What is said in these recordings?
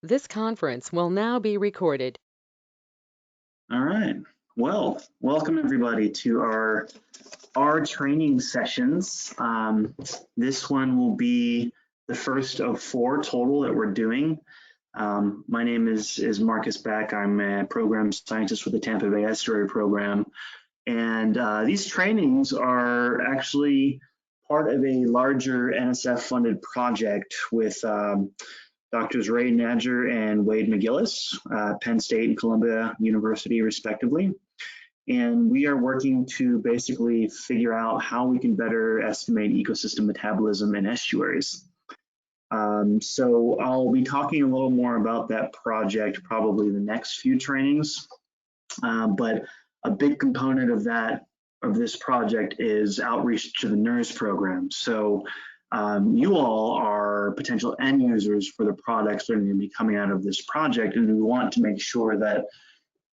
This conference will now be recorded. All right. Well, welcome everybody to our training sessions. This one will be the first of 4 total that we're doing. My name is Marcus Beck. I'm a program scientist with the Tampa Bay Estuary Program. And these trainings are actually part of a larger NSF-funded project with Doctors Ray Nadger and Wade McGillis, Penn State and Columbia University, respectively. And we are working to basically figure out how we can better estimate ecosystem metabolism in estuaries. So I'll be talking a little more about that project probably in the next few trainings. But a big component of this project is outreach to the NERRS program. So you all are potential end users for the products that are going to be coming out of this project, and we want to make sure that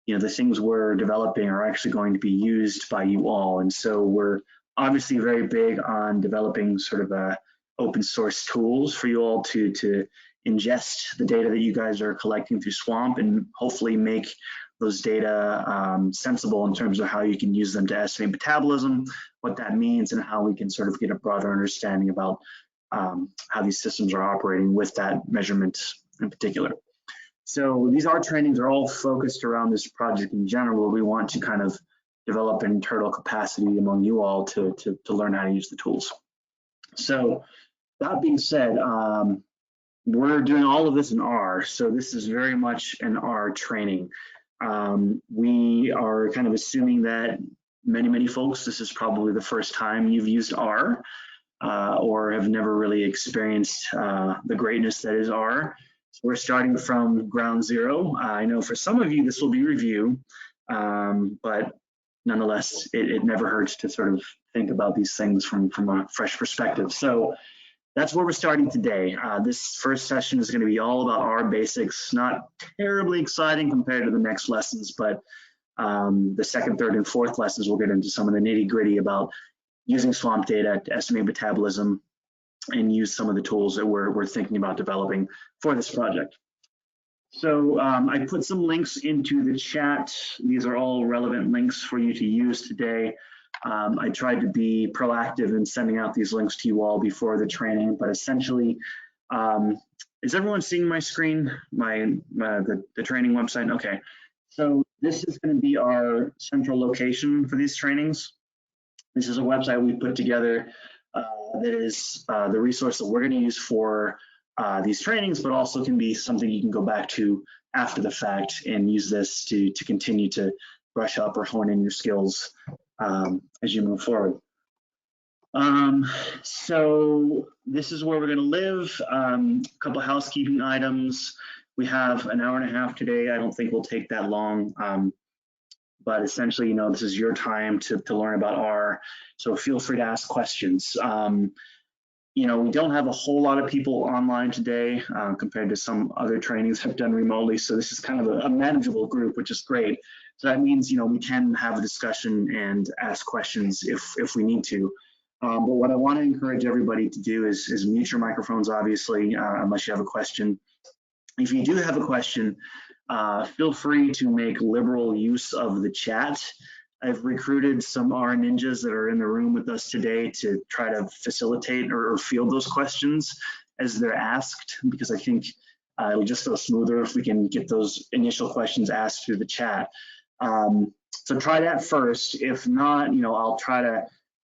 the things we're developing are actually going to be used by you all. And so we're obviously very big on developing sort of open source tools for you all to ingest the data that you guys are collecting through SWAMP and hopefully make those data sensible in terms of how you can use them to estimate metabolism, what that means, and how we can sort of get a broader understanding about how these systems are operating with that measurement in particular. So these R trainings are all focused around this project in general. We want to kind of develop an internal capacity among you all to learn how to use the tools. So that being said, we're doing all of this in R. So this is very much an R training. We are kind of assuming that many folks, this is probably the first time you've used R or have never really experienced the greatness that is R. So we're starting from ground zero. I know for some of you this will be review, but nonetheless, it never hurts to sort of think about these things from a fresh perspective. So that's where we're starting today. This first session is going to be all about R basics, not terribly exciting compared to the next lessons, but the second, third, and fourth lessons will get into some of the nitty-gritty about using SWAMP data to estimate metabolism and use some of the tools that we're thinking about developing for this project. So I put some links into the chat. These are all relevant links for you to use today. I tried to be proactive in sending out these links to you all before the training, but essentially, is everyone seeing my screen, the training website? Okay, so this is going to be our central location for these trainings. This is a website we put together that is the resource that we're going to use for these trainings, but also can be something you can go back to after the fact and use this to continue to brush up or hone in your skills as you move forward. So this is where we're going to live. A couple of housekeeping items. We have an hour and a half today. I don't think we'll take that long. But essentially, this is your time to learn about R. So feel free to ask questions. We don't have a whole lot of people online today compared to some other trainings I've done remotely. So this is kind of a manageable group, which is great. So that means, we can have a discussion and ask questions if we need to. But what I want to encourage everybody to do is mute your microphones, obviously, unless you have a question. If you do have a question, feel free to make liberal use of the chat. I've recruited some R ninjas that are in the room with us today to try to facilitate or field those questions as they're asked, because I think it'll just go smoother if we can get those initial questions asked through the chat. So try that first. If not, I'll try to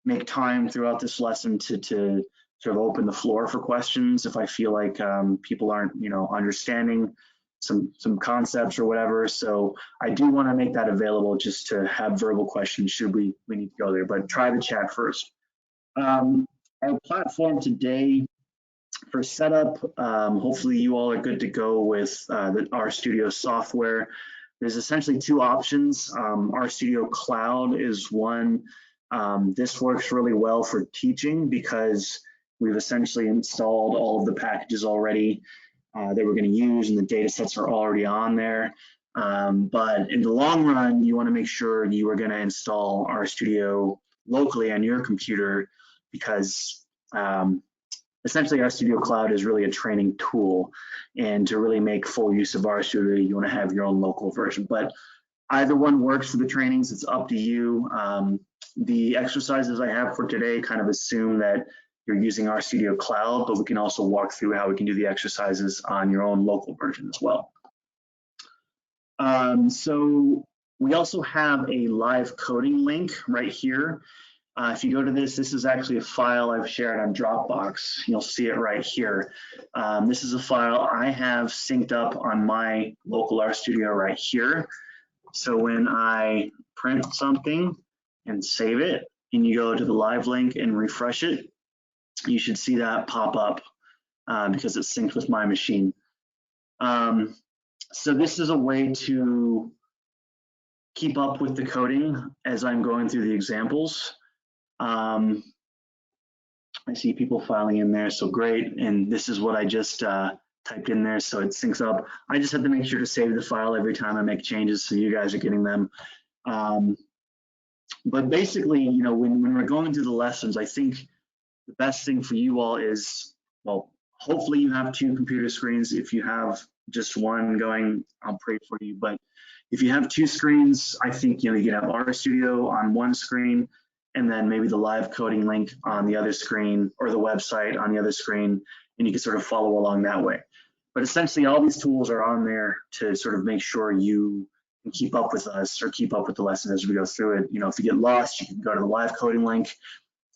make time throughout this lesson to sort of open the floor for questions if I feel like people aren't, understanding some concepts or whatever. So I do want to make that available just to have verbal questions should we need to go there, but try the chat first. Our platform today for setup, hopefully you all are good to go with the RStudio software. There's essentially 2 options. RStudio Cloud is one. This works really well for teaching because we've essentially installed all of the packages already that we're going to use, and the data sets are already on there. But in the long run, you want to make sure you are going to install RStudio locally on your computer because essentially RStudio Cloud is really a training tool, and to really make full use of RStudio, you want to have your own local version. But either one works for the trainings. It's up to you. The exercises I have for today kind of assume that you're using RStudio Cloud, but we can also walk through how we can do the exercises on your own local version as well. So we also have a live coding link right here. If you go to this is actually a file I've shared on Dropbox. You'll see it right here. This is a file I have synced up on my local RStudio right here. So when I print something and save it, and you go to the live link and refresh it, you should see that pop up because it's synced with my machine. So this is a way to keep up with the coding as I'm going through the examples. I see people filing in there, so great. And this is what I just typed in there, so it syncs up. I just have to make sure to save the file every time I make changes, so you guys are getting them. But basically, you know, when we're going through the lessons, I think the best thing for you all is, well, hopefully you have 2 computer screens. If you have just one going, I'll pray for you. But if you have 2 screens, I think, you know, you can have RStudio on one screen, and then maybe the live coding link on the other screen, or the website on the other screen, and you can sort of follow along that way. But essentially, all these tools are on there to sort of make sure you can keep up with us, or keep up with the lesson as we go through it. You know, if you get lost, you can go to the live coding link,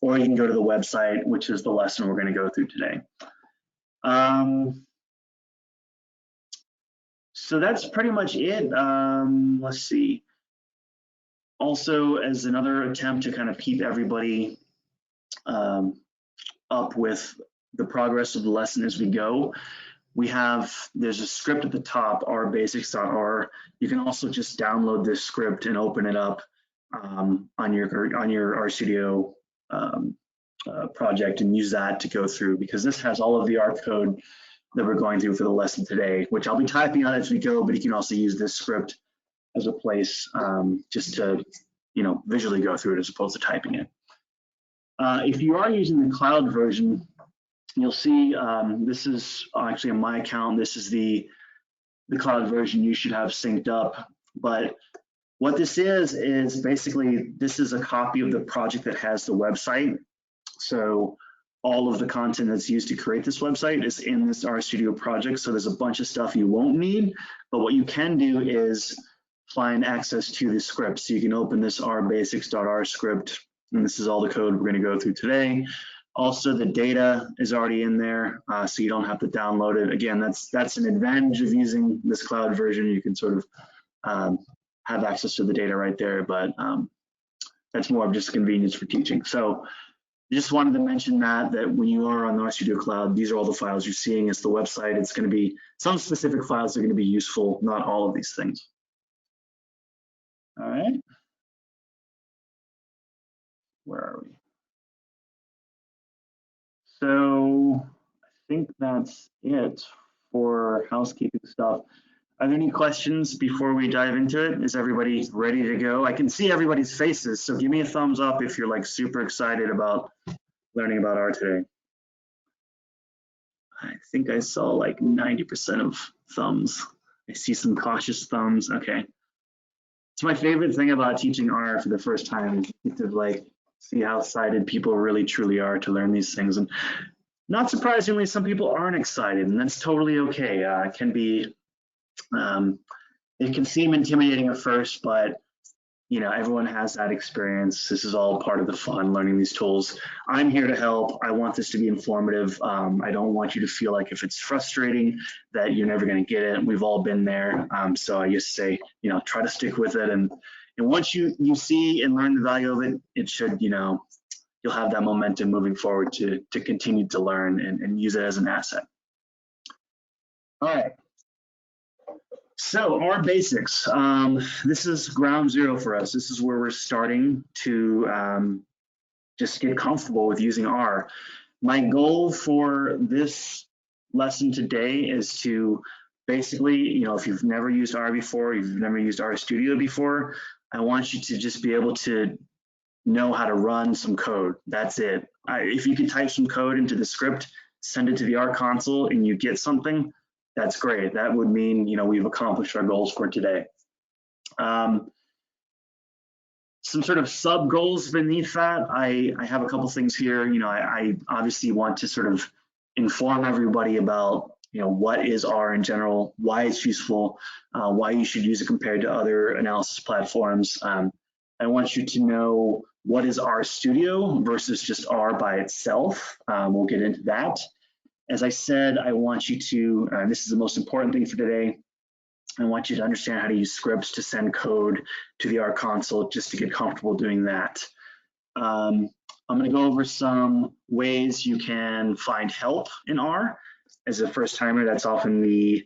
or you can go to the website, which is the lesson we're going to go through today. So that's pretty much it. Let's see. Also, as another attempt to kind of keep everybody up with the progress of the lesson as we go, there's a script at the top, rbasics.r. You can also just download this script and open it up on your RStudio project and use that to go through, because this has all of the R code that we're going through for the lesson today, which I'll be typing on as we go, but you can also use this script as a place just to, you know, visually go through it as opposed to typing it. If you are using the cloud version, you'll see this is actually on my account. This is the cloud version you should have synced up. But what this is basically, this is a copy of the project that has the website. So all of the content that's used to create this website is in this RStudio project. So there's a bunch of stuff you won't need, but what you can do is find access to the script. So you can open this rbasics.r script, and this is all the code we're going to go through today. Also, the data is already in there, so you don't have to download it. Again, that's an advantage of using this cloud version. You can sort of have access to the data right there, but that's more of just convenience for teaching. So just wanted to mention that when you are on the RStudio Cloud, these are all the files you're seeing. It's the website. It's going to be some specific files are going to be useful, not all of these things. All right. Where are we? So I think that's it for housekeeping stuff. Are there any questions before we dive into it? Is everybody ready to go? I can see everybody's faces, so give me a thumbs up if you're like super excited about learning about R today. I think I saw like 90% of thumbs. I see some cautious thumbs. Okay. It's my favorite thing about teaching R for the first time, is to like see how excited people really truly are to learn these things. And not surprisingly, some people aren't excited, and that's totally okay. It can be, it can seem intimidating at first, but you know, everyone has that experience. This is all part of the fun, learning these tools. I'm here to help. I want this to be informative. I don't want you to feel like if it's frustrating that you're never going to get it. We've all been there. So I just say, you know, try to stick with it. And once you see and learn the value of it, it should, you know, you'll have that momentum moving forward to continue to learn and use it as an asset. All right. So R basics, this is ground zero for us. This is where we're starting to just get comfortable with using R. My goal for this lesson today is to basically, you know, if you've never used R before, you've never used RStudio before, I want you to just be able to know how to run some code. That's it. If you can type some code into the script, send it to the R console and you get something, that's great. That would mean, we've accomplished our goals for today. Some sort of sub goals beneath that. I have a couple things here. I obviously want to sort of inform everybody about, what is R in general, why it's useful, why you should use it compared to other analysis platforms. I want you to know what is R Studio versus just R by itself. We'll get into that. As I said, I want you to, this is the most important thing for today, I want you to understand how to use scripts to send code to the R console just to get comfortable doing that. I'm going to go over some ways you can find help in R. As a first timer, that's often the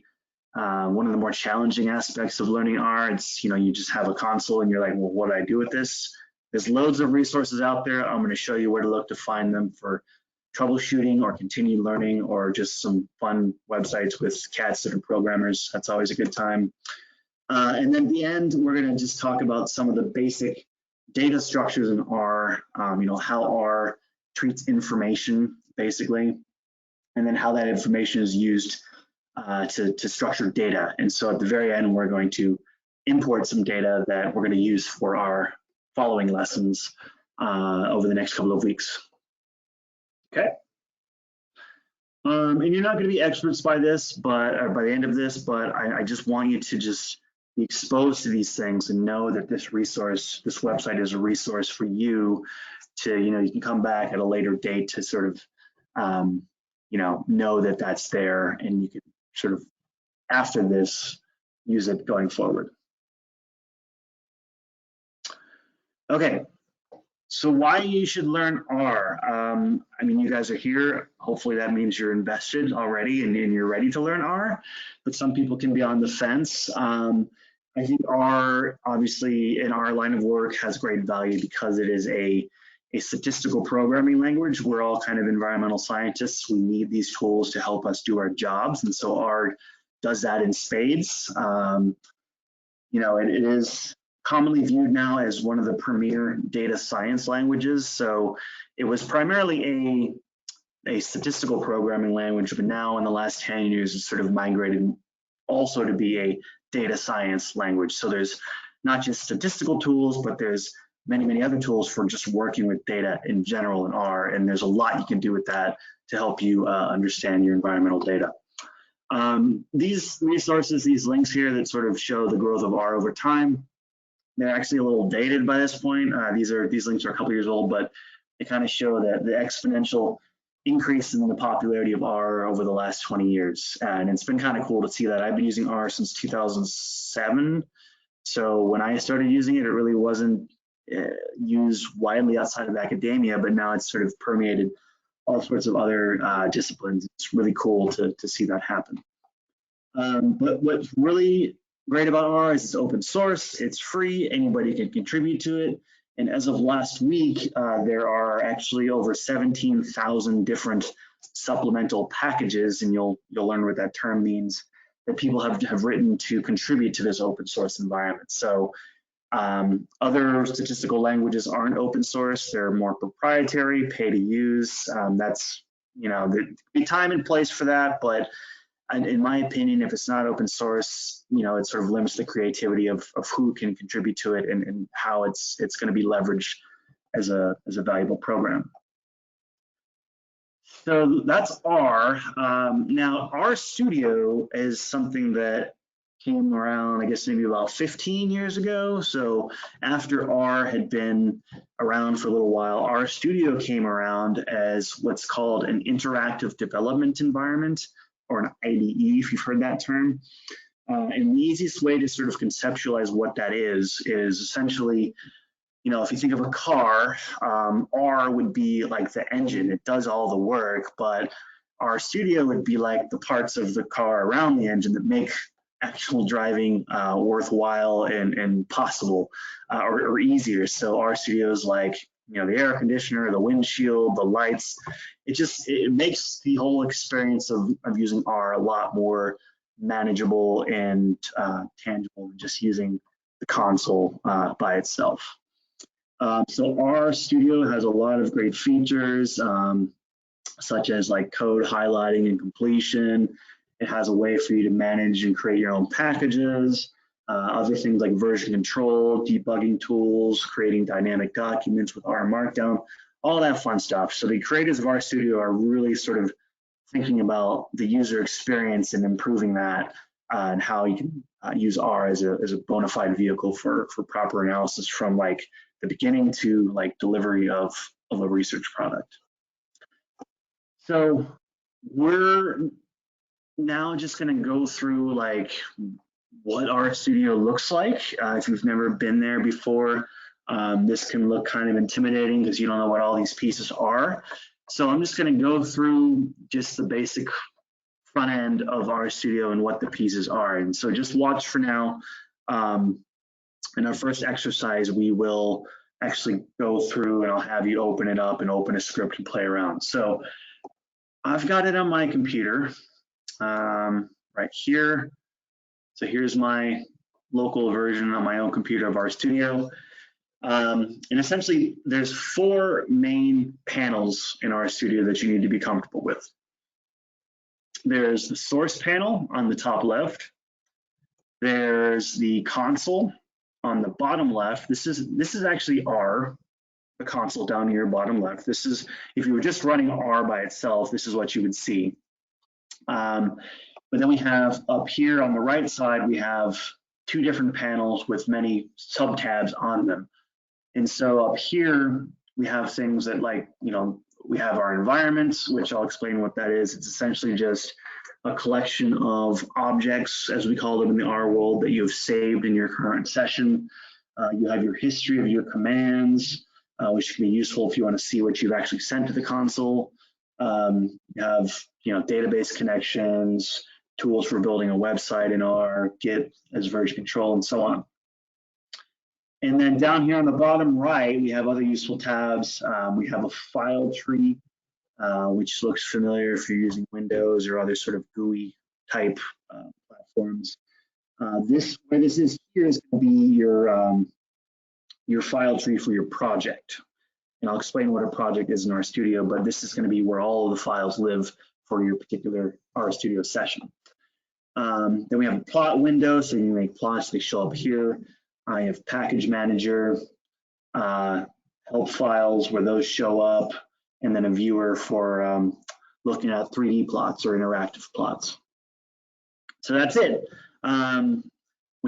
one of the more challenging aspects of learning R. It's, you just have a console and you're like, well, what do I do with this? There's loads of resources out there. I'm going to show you where to look to find them for troubleshooting or continued learning, or just some fun websites with cats that are programmers. That's always a good time. And then at the end, we're going to just talk about some of the basic data structures in R, how R treats information, basically, and then how that information is used to structure data. And so at the very end, we're going to import some data that we're going to use for our following lessons over the next couple of weeks. Okay. And you're not going to be experts by this, but by the end of this, but I just want you to just be exposed to these things and know that this website is a resource for you to, you can come back at a later date to sort of, know that that's there, and you can sort of, after this, use it going forward. Okay. So why you should learn R? You guys are here. Hopefully that means you're invested already and you're ready to learn R, but some people can be on the fence. I think R, obviously in our line of work, has great value because it is a statistical programming language. We're all kind of environmental scientists. We need these tools to help us do our jobs. And so R does that in spades. It is commonly viewed now as one of the premier data science languages. So it was primarily a statistical programming language, but now in the last 10 years, it's sort of migrated also to be a data science language. So there's not just statistical tools, but there's many, many other tools for just working with data in general in R. And there's a lot you can do with that to help you understand your environmental data. These resources, these links here that sort of show the growth of R over time, they're actually a little dated by this point. These links are a couple years old, but they kind of show that the exponential increase in the popularity of R over the last 20 years. And it's been kind of cool to see that. I've been using R since 2007. So when I started using it, it really wasn't used widely outside of academia, but now it's sort of permeated all sorts of other disciplines. It's really cool to see that happen. But what's really great about R is it's open source, it's free, anybody can contribute to it. And as of last week, there are actually over 17,000 different supplemental packages, and you'll learn what that term means, that people have written to contribute to this open source environment. So other statistical languages aren't open source, they're more proprietary, pay to use. That's, there'd be time and place for that, but in my opinion, if it's not open source, it sort of limits the creativity of who can contribute to it and how it's going to be leveraged as a valuable program. So that's R. Now, R Studio is something that came around, I guess, maybe about 15 years ago. So after R had been around for a little while, R Studio came around as what's called an interactive development environment, or an IDE, if you've heard that term. And the easiest way to sort of conceptualize what that is essentially, if you think of a car, R would be like the engine. It does all the work, but R Studio would be like the parts of the car around the engine that make actual driving worthwhile and possible or easier. So R Studio is like, the air conditioner, the windshield, the lights. It makes the whole experience of using R a lot more manageable and tangible than just using the console by itself. So R Studio has a lot of great features. such as like code highlighting and completion. It has a way for you to manage and create your own packages, other things like version control, debugging tools, creating dynamic documents with R Markdown, all that fun stuff. So the creators of RStudio are really sort of thinking about the user experience and improving that, and how you can use R as a bona fide vehicle for proper analysis from like the beginning to like delivery of a research product. So we're now just going to go through like what RStudio looks like. If you've never been there before, this can look kind of intimidating because you don't know what all these pieces are. So I'm just going to go through just the basic front end of RStudio and what the pieces are. And so just watch for now. In our first exercise, we will actually go through and I'll have you open it up and open a script and play around. So I've got it on my computer right here. So here's my local version on my own computer of RStudio. And essentially, there's 4 main panels in RStudio that you need to be comfortable with. There's the source panel on the top left. There's the console on the bottom left. This is actually R, the console down here, bottom left. This is, if you were just running R by itself, this is what you would see. But then we have up here on the right side, we have 2 different panels with many subtabs on them. And so up here, we have things that like, you know, we have our environments, which I'll explain what that is. It's essentially just a collection of objects, as we call them in the R world, that you have saved in your current session. You have your history of your commands, which can be useful if you want to see what you've actually sent to the console. You have, you know, database connections, tools for building a website in R, Git as version control, and so on. And then down here on the bottom right, we have other useful tabs. We have a file tree, which looks familiar if you're using Windows or other sort of GUI type platforms. Where this is here is going to be your file tree for your project. And I'll explain what a project is in RStudio, but this is going to be where all of the files live for your particular RStudio session. Then we have a plot window, so you can make plots, they show up here. I have package manager, help files where those show up, and then a viewer for looking at 3D plots or interactive plots. So that's it. When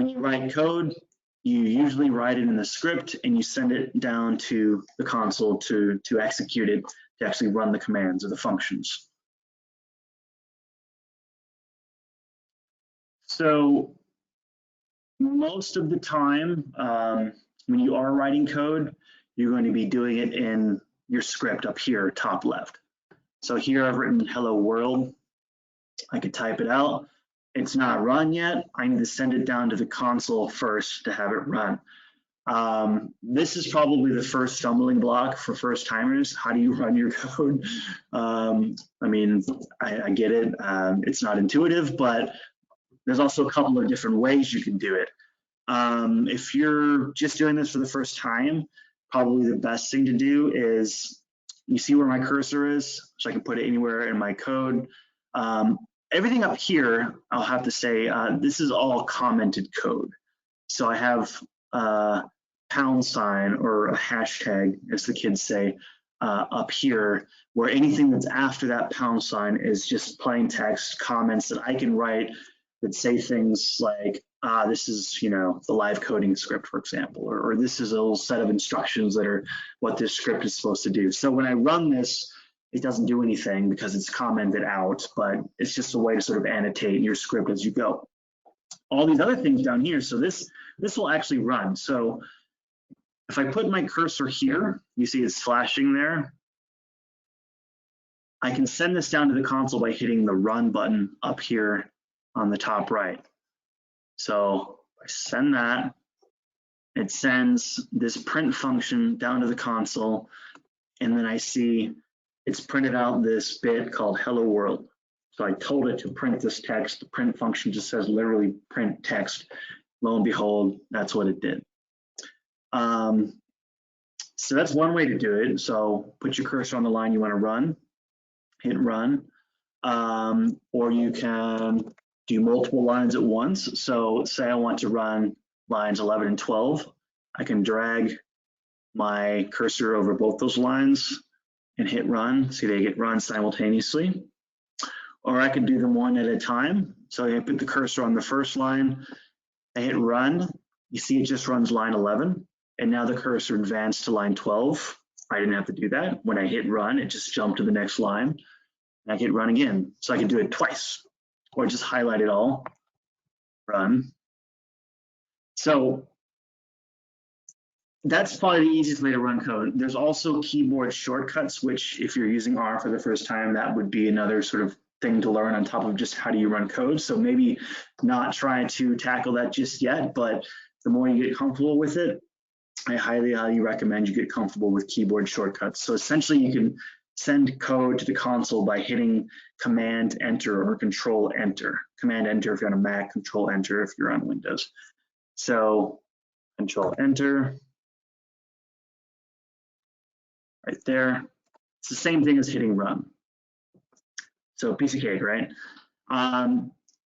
you write code, you usually write it in the script and you send it down to the console to execute it, to actually run the commands or the functions. So most of the time, when you are writing code, you're going to be doing it in your script up here, top left. So here I've written hello world. I could type it out. It's not run yet. I need to send it down to the console first to have it run. This is probably the first stumbling block for first timers. How do you run your code? I mean, I get it. It's not intuitive, but there's also a couple of different ways you can do it. If you're just doing this for the first time, probably the best thing to do is, you see where my cursor is, so I can put it anywhere in my code. Everything up here, I'll have to say, this is all commented code. So I have a pound sign or a hashtag, as the kids say, up here, where anything that's after that pound sign is just plain text comments that I can write that say things like, this is, you know, the live coding script, for example, or this is a little set of instructions that are what this script is supposed to do. So when I run this, it doesn't do anything because it's commented out, but it's just a way to sort of annotate your script as you go. All these other things down here, so this will actually run. So if I put my cursor here, you see it's flashing there. I can send this down to the console by hitting the run button up here on the top right. So I send that, it sends this print function down to the console, and then I see it's printed out this bit called hello world. So I told it to print this text. The print function just says literally print text. Lo and behold, that's what it did. So that's one way to do it. So put your cursor on the line you want to run. hit run. Or you can do multiple lines at once. So say I want to run lines 11 and 12, I can drag my cursor over both those lines and hit run. See, they get run simultaneously. Or I can do them one at a time. So I put the cursor on the first line, I hit run, you see it just runs line 11, and now the cursor advanced to line 12. I didn't have to do that. When I hit run, it just jumped to the next line, and I hit run again. So I can do it twice, or just highlight it all, run. So that's probably the easiest way to run code. There's also keyboard shortcuts, which if you're using R for the first time, that would be another sort of thing to learn on top of just how do you run code. So maybe not trying to tackle that just yet, but the more you get comfortable with it, I highly recommend you get comfortable with keyboard shortcuts. So essentially you can send code to the console by hitting Command Enter or Control Enter. Command Enter if you're on a Mac, Control Enter if you're on Windows. So Control Enter. Right there. It's the same thing as hitting run. So piece of cake, right?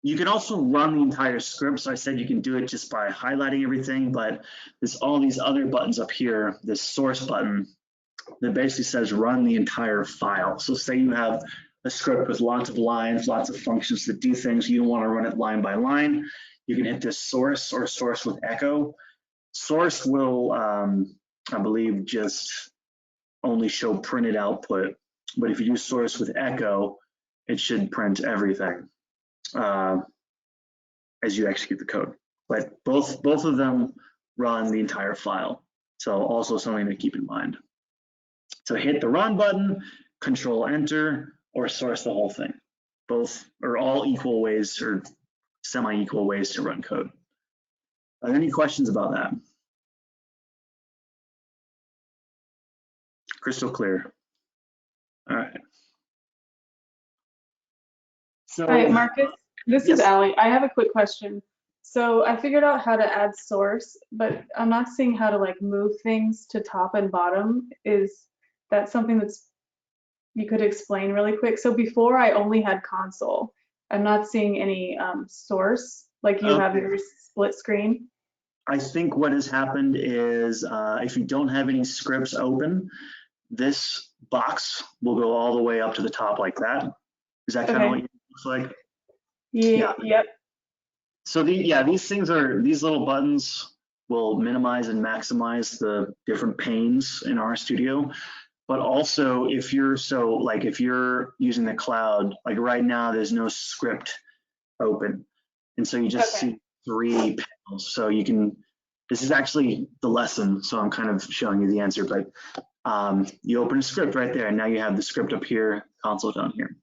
You can also run the entire script. So I said you can do it just by highlighting everything, but there's all these other buttons up here, this source button that basically says run the entire file. So say you have a script with lots of lines, lots of functions that do things, you don't want to run it line by line, you can hit this source or source with echo. Source will, I believe, just only show printed output, but if you use source with echo, it should print everything as you execute the code. But both of them run the entire file, so also something to keep in mind. So hit the run button, Control Enter, or source the whole thing. Both are all equal ways or semi-equal ways to run code. Are there any questions about that? Crystal clear. All right. So, hi, Marcus. This yes. is Allie. I have a quick question. So I figured out how to add source, but I'm not seeing how to like move things to top and bottom. Is that something that's you could explain really quick? So before I only had console. I'm not seeing any source like you have your split screen. I think what has happened is if you don't have any scripts open, this box will go all the way up to the top like that. Is that kind of what it looks like? Yeah. Yep. So these things are, these little buttons will minimize and maximize the different panes in RStudio. But also if you're using the cloud, like right now, there's no script open. And so you just see 3 panels. So you can, this is actually the lesson. So I'm kind of showing you the answer, but you open a script right there and now you have the script up here, console down here.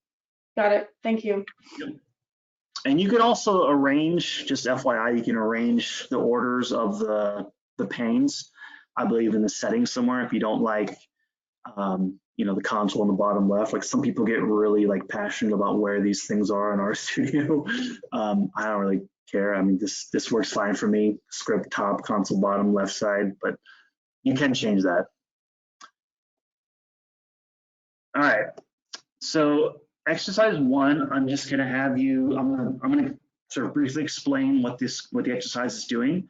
Got it. Thank you. Yep. And you can also arrange, just FYI, you can arrange the orders of the panes, I believe in the settings somewhere. If you don't like, the console on the bottom left, like some people get really like passionate about where these things are in RStudio. I don't really care. I mean, this works fine for me. Script top, console bottom, left side, but you can change that. All right. So exercise 1, I'm just going to have you, I'm going to sort of briefly explain what the exercise is doing.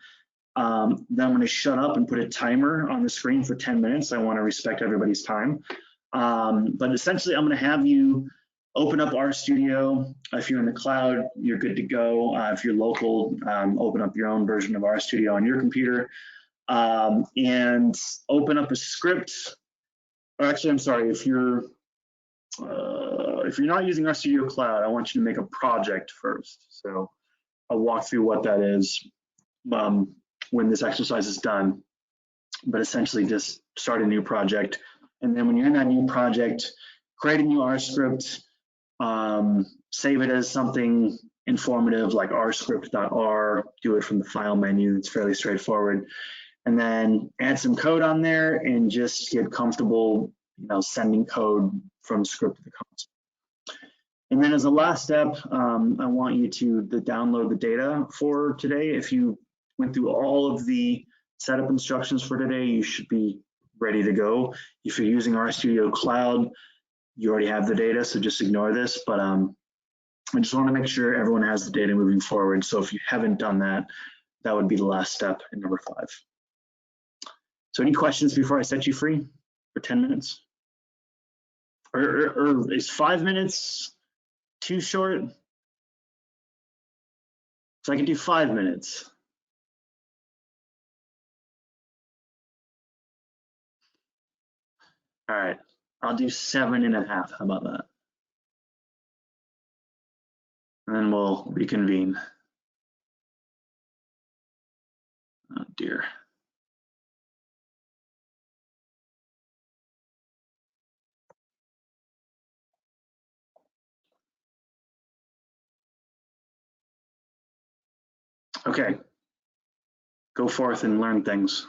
Then I'm going to shut up and put a timer on the screen for 10 minutes. I want to respect everybody's time. But essentially, I'm going to have you open up RStudio. If you're in the cloud, you're good to go. If you're local, open up your own version of RStudio on your computer and open up a script. Or actually, I'm sorry, if you're not using RStudio Cloud, I want you to make a project first. So I'll walk through what that is when this exercise is done. But essentially just start a new project. And then when you're in that new project, create a new R script, save it as something informative like rscript.r, do it from the file menu. It's fairly straightforward. And then add some code on there and just get comfortable, sending code from script to the console. And then as a last step, I want you to download the data for today. If you went through all of the setup instructions for today, you should be ready to go. If you're using RStudio Cloud, you already have the data, so just ignore this, but I just want to make sure everyone has the data moving forward. So if you haven't done that, that would be the last step in number 5. So any questions before I set you free for 10 minutes? Or is 5 minutes too short? So I can do 5 minutes. All right, I'll do 7.5. How about that? And then we'll reconvene. Oh dear. Okay, go forth and learn things.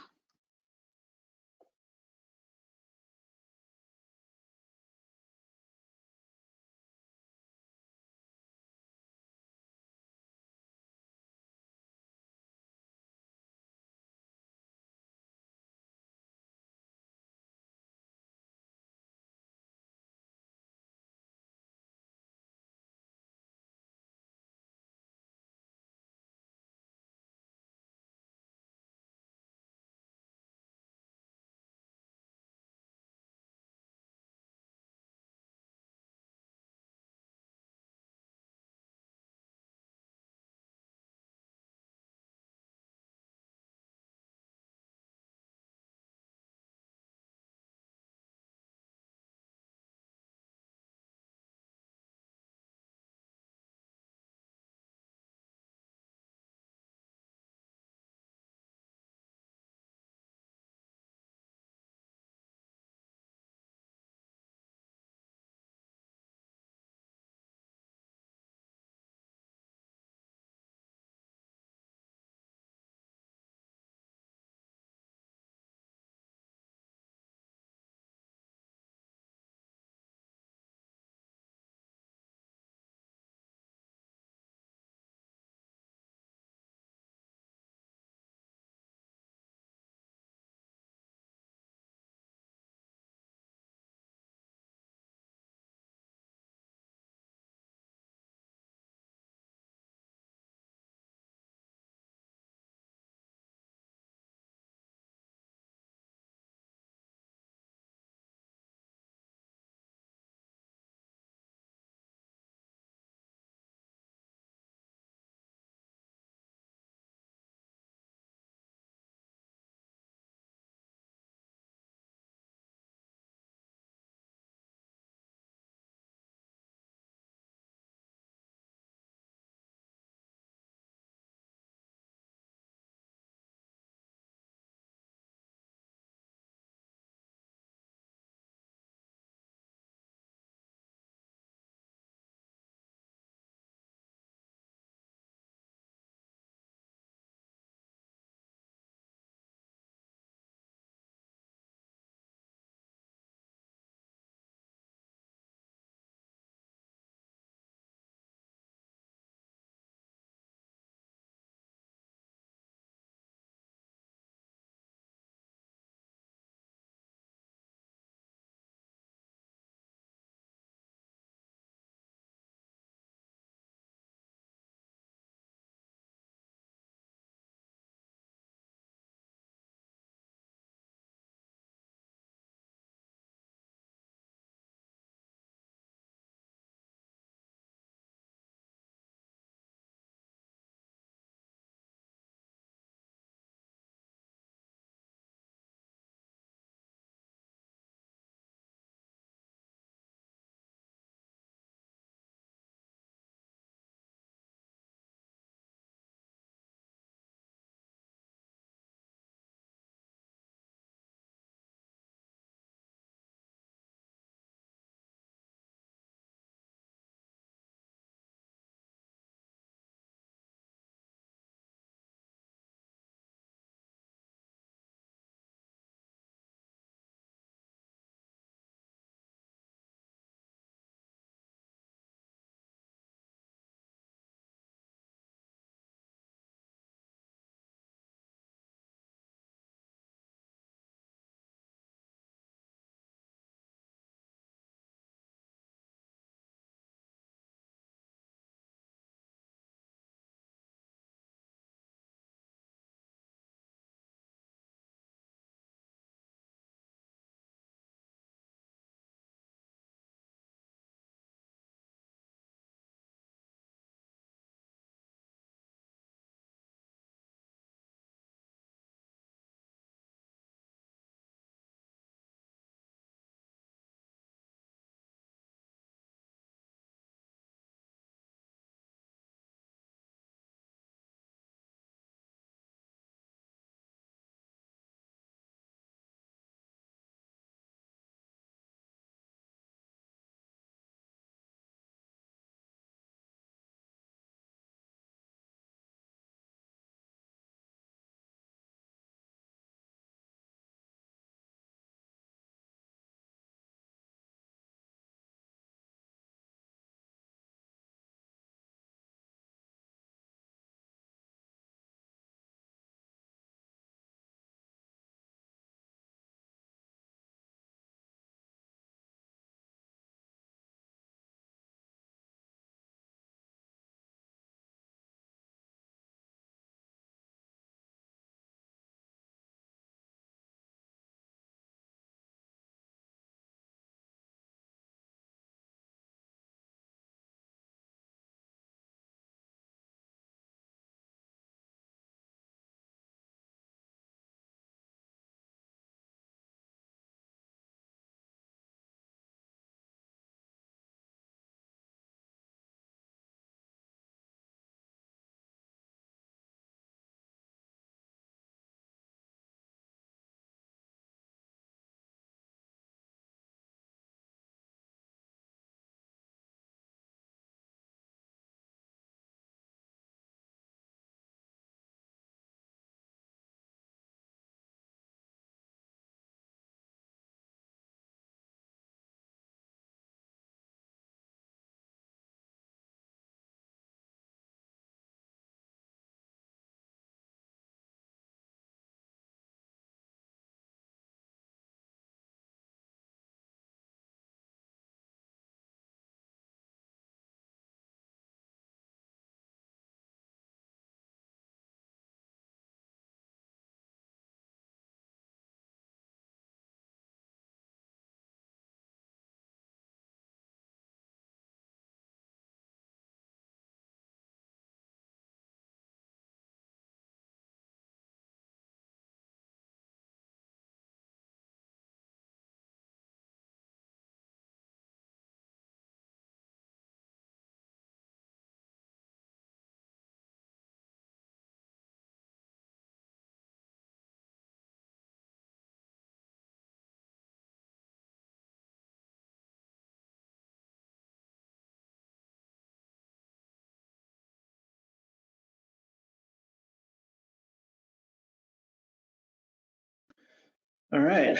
All right,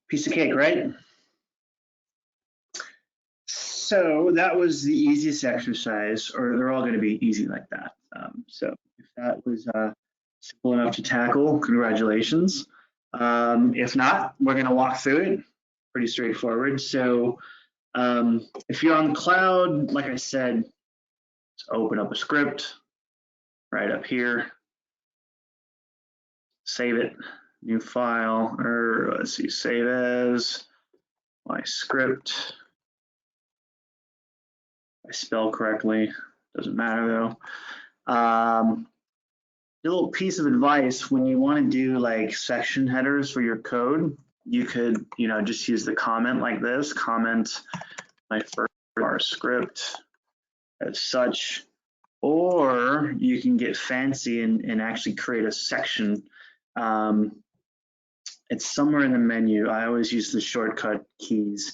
piece of cake, right? So that was the easiest exercise, or they're all going to be easy like that. So if that was simple enough to tackle, congratulations. If not, we're going to walk through it. Pretty straightforward. So if you're on the cloud, like I said, let's open up a script right up here, save it, new file, or let's see, save as my script. I spell correctly, doesn't matter though. A little piece of advice: when you want to do like section headers for your code, you could, just use the comment like this: comment my first R script as such, or you can get fancy and actually create a section. It's somewhere in the menu. I always use the shortcut keys.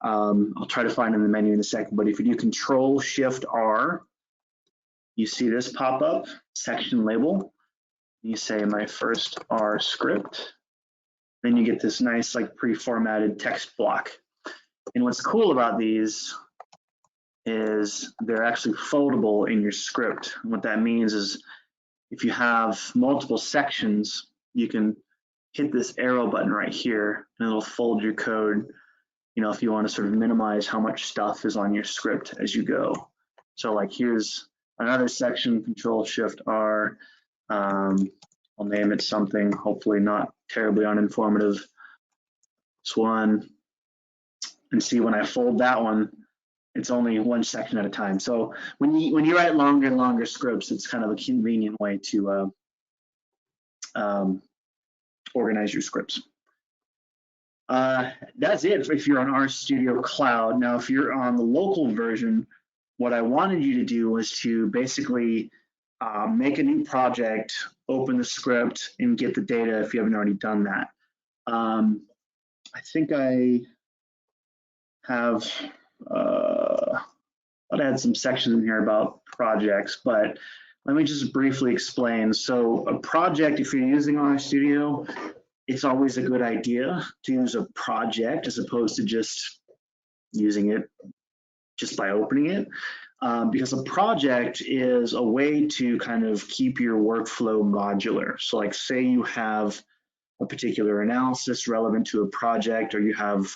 I'll try to find in the menu in a second, but if you do Control-Shift-R, you see this pop up, section label. You say my first R script. Then you get this nice like pre-formatted text block. And what's cool about these is they're actually foldable in your script. What that means is if you have multiple sections, you can hit this arrow button right here and it'll fold your code, if you want to sort of minimize how much stuff is on your script as you go. So like here's another section, Control-Shift-R. I'll name it something, hopefully not terribly uninformative. This one, and see when I fold that one, it's only one section at a time. So when you write longer and longer scripts, it's kind of a convenient way to organize your scripts. That's it if you're on RStudio Cloud. Now, if you're on the local version, what I wanted you to do was to basically make a new project, open the script, and get the data if you haven't already done that. I think I have, I'll add some sections in here about projects, but let me just briefly explain. So a project, if you're using RStudio, it's always a good idea to use a project as opposed to just using it just by opening it, because a project is a way to kind of keep your workflow modular. So like say you have a particular analysis relevant to a project, or you have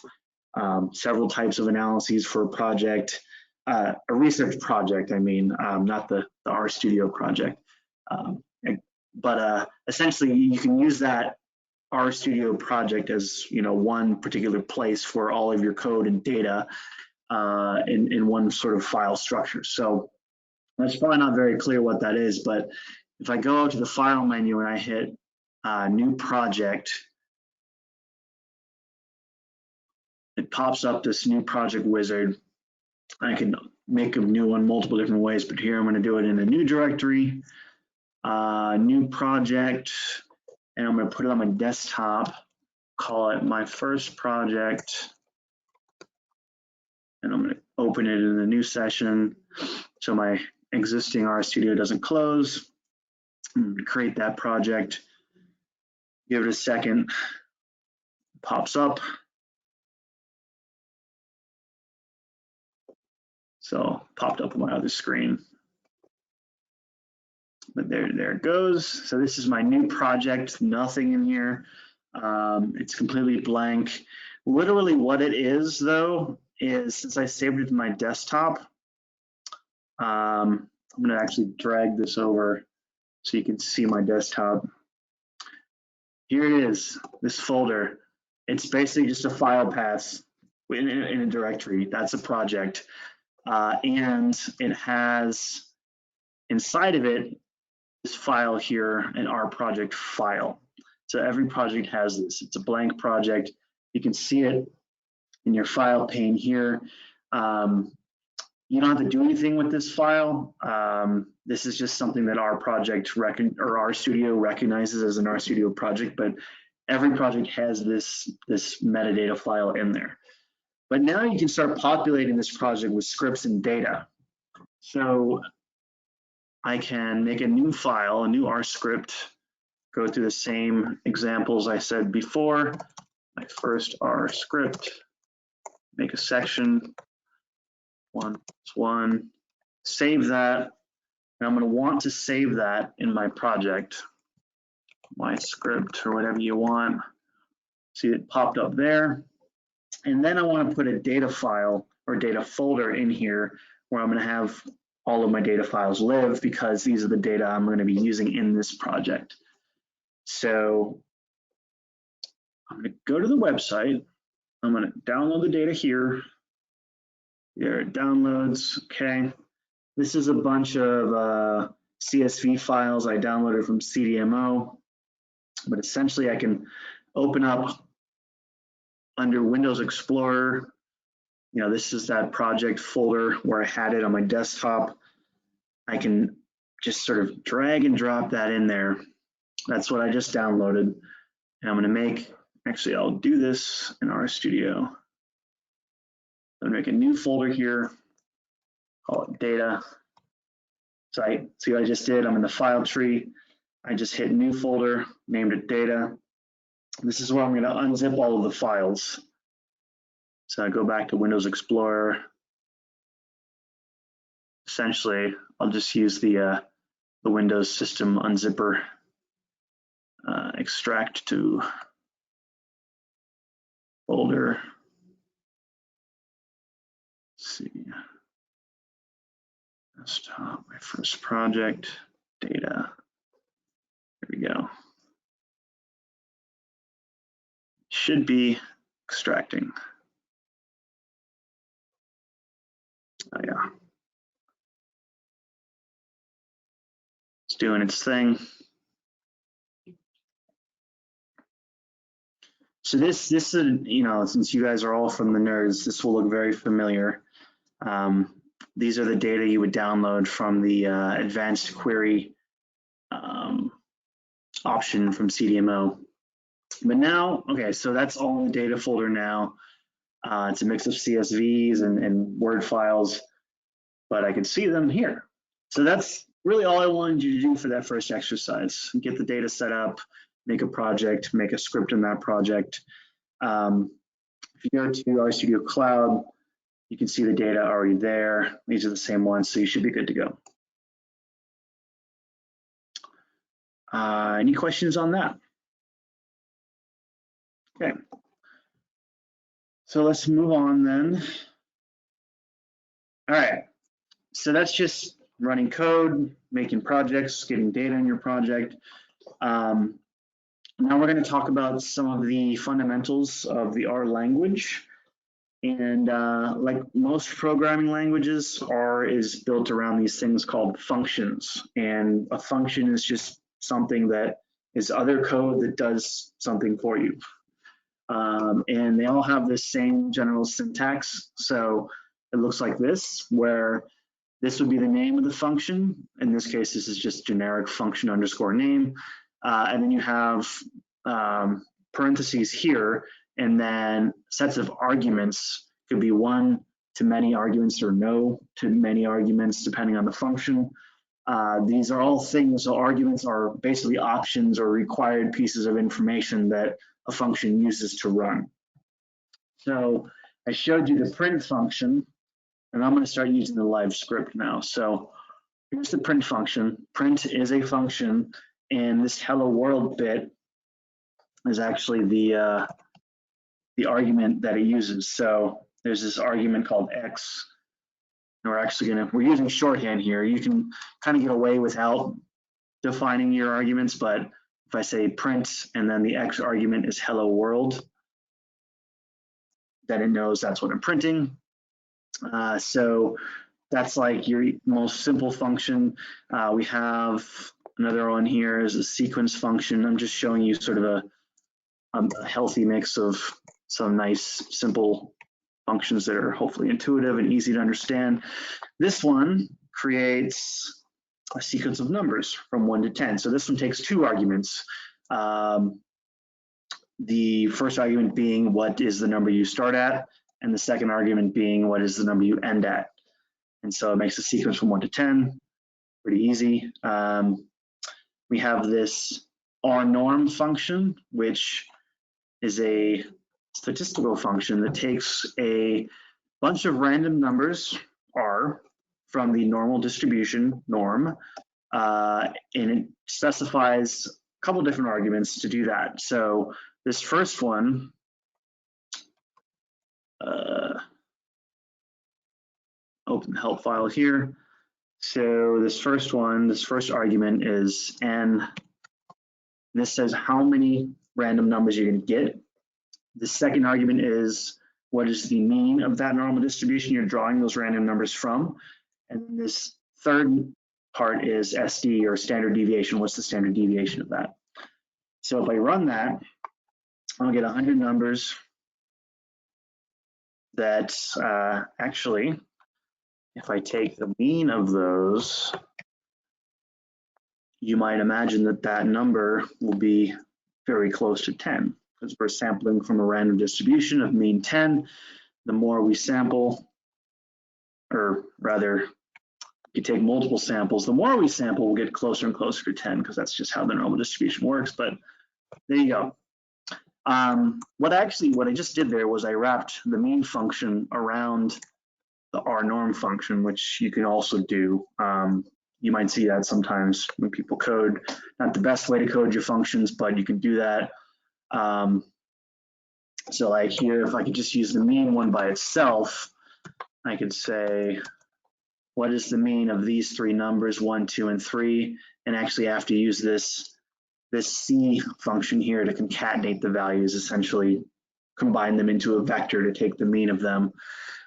several types of analyses for a project, a research project, I mean, not the RStudio project. But essentially you can use that RStudio project as one particular place for all of your code and data in one sort of file structure. So that's probably not very clear what that is, but if I go to the file menu and I hit new project, it pops up this new project wizard. I can make a new one multiple different ways, but here I'm going to do it in a new directory, new project, and I'm going to put it on my desktop, call it my first project, and I'm going to open it in a new session so my existing RStudio doesn't close. I'm going to create that project, give it a second, it pops up. So popped up on my other screen. But there it goes. So this is my new project, nothing in here. It's completely blank. Literally what it is though, is since I saved it to my desktop, I'm gonna actually drag this over so you can see my desktop. Here it is, this folder. It's basically just a file path in a directory. That's a project. And it has inside of it this file here, an R project file. So every project has this. It's a blank project. You can see it in your file pane here. You don't have to do anything with this file. This is just something that our project RStudio recognizes as an RStudio project, but every project has this metadata file in there. But now you can start populating this project with scripts and data. So I can make a new file, a new R script, go through the same examples I said before, my first R script, make a section, 1+1, save that. And I'm going to want to save that in my project, my script or whatever you want. See it popped up there. And then I want to put a data file or data folder in here where I'm going to have all of my data files live, because these are the data I'm going to be using in this project. So I'm going to go to the website. I'm going to download the data here. There it downloads. Okay. This is a bunch of CSV files I downloaded from CDMO, but essentially I can open up under Windows Explorer. You know, this is that project folder where I had it on my desktop. I can just sort of drag and drop that in there. That's what I just downloaded. And I'm going to make, actually, I'll do this in RStudio. I'm going to make a new folder here, call it data. So I see what I just did. I'm in the file tree. I just hit new folder, named it data. This is where I'm going to unzip all of the files. So I go back to Windows Explorer. Essentially, I'll just use the Windows system unzipper, extract to folder. Let's see, desktop, my first project, data. There we go. Should be extracting. Oh yeah. It's doing its thing. So this is, you know, since you guys are all from the NERRS, this will look very familiar. These are the data you would download from the advanced query option from CDMO. But now, okay, so that's all in the data folder now. It's a mix of CSVs and Word files, but I can see them here. So that's really all I wanted you to do for that first exercise. Get the data set up, make a project, make a script in that project. If you go to RStudio Cloud, you can see the data already there. These are the same ones, so you should be good to go. Any questions on that? Okay. So let's move on then. All right. So that's just running code, making projects, getting data in your project. Now we're going to talk about some of the fundamentals of the R language. And like most programming languages, R is built around these things called functions. And a function is just something that is other code that does something for you. And they all have the same general syntax. So it looks like this, where this would be the name of the function. In this case, this is just generic function underscore name. And then you have parentheses here, and then sets of arguments. Could be one to many arguments or no to many arguments, depending on the function. These are all things, so arguments are basically options or required pieces of information that a function uses to run. So I showed you the print function, and I'm going to start using the live script now. So here's the print function. Print is a function, and this hello world bit is actually the argument that it uses. So there's this argument called x. And we're using shorthand here. You can kind of get away without defining your arguments, but if I say print and then the x argument is hello world, then it knows that's what I'm printing. So that's like your most simple function. We have another one here is a sequence function. I'm just showing you sort of a healthy mix of some nice simple functions that are hopefully intuitive and easy to understand. This one creates a sequence of numbers from 1 to 10. So this one takes 2 arguments. The first argument being what is the number you start at, and the second argument being what is the number you end at. And so it makes a sequence from 1 to 10, pretty easy. We have this rnorm function, which is a statistical function that takes a bunch of random numbers, R, from the normal distribution, norm, and it specifies a couple different arguments to do that. So this first one, open the help file here. So this first one, this first argument is n. This says how many random numbers you're going to get. The second argument is what is the mean of that normal distribution you're drawing those random numbers from. And this third part is SD, or standard deviation. What's the standard deviation of that? So if I run that, I'll get 100 numbers that actually, if I take the mean of those, you might imagine that that number will be very close to 10, because we're sampling from a random distribution of mean 10. The more we sample, or rather, you take multiple samples, the more we sample, we'll get closer and closer to 10, because that's just how the normal distribution works. But there you go. What I just did there was I wrapped the mean function around the R norm function, which you can also do. You might see that sometimes when people code. Not the best way to code your functions, but you can do that. So like here, if I could just use the mean one by itself, I could say, what is the mean of these three numbers, 1, 2, and 3? And actually I have to use this C function here to concatenate the values, essentially combine them into a vector to take the mean of them.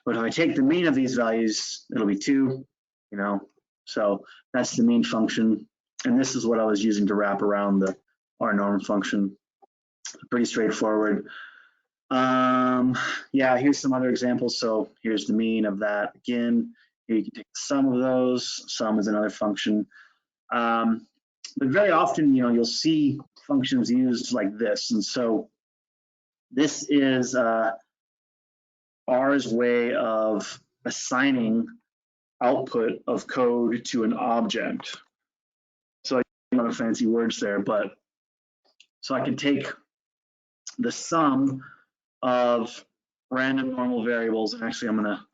But if I take the mean of these values, it'll be 2, you know. So that's the mean function. And this is what I was using to wrap around the R norm function. Pretty straightforward. Yeah, here's some other examples. So here's the mean of that again. Here you can take the sum of those. Sum is another function. But very often, you know, you'll see functions used like this. And so this is R's way of assigning output of code to an object. So I don't know fancy words there, but so I can take the sum of random normal variables, and actually I'm gonna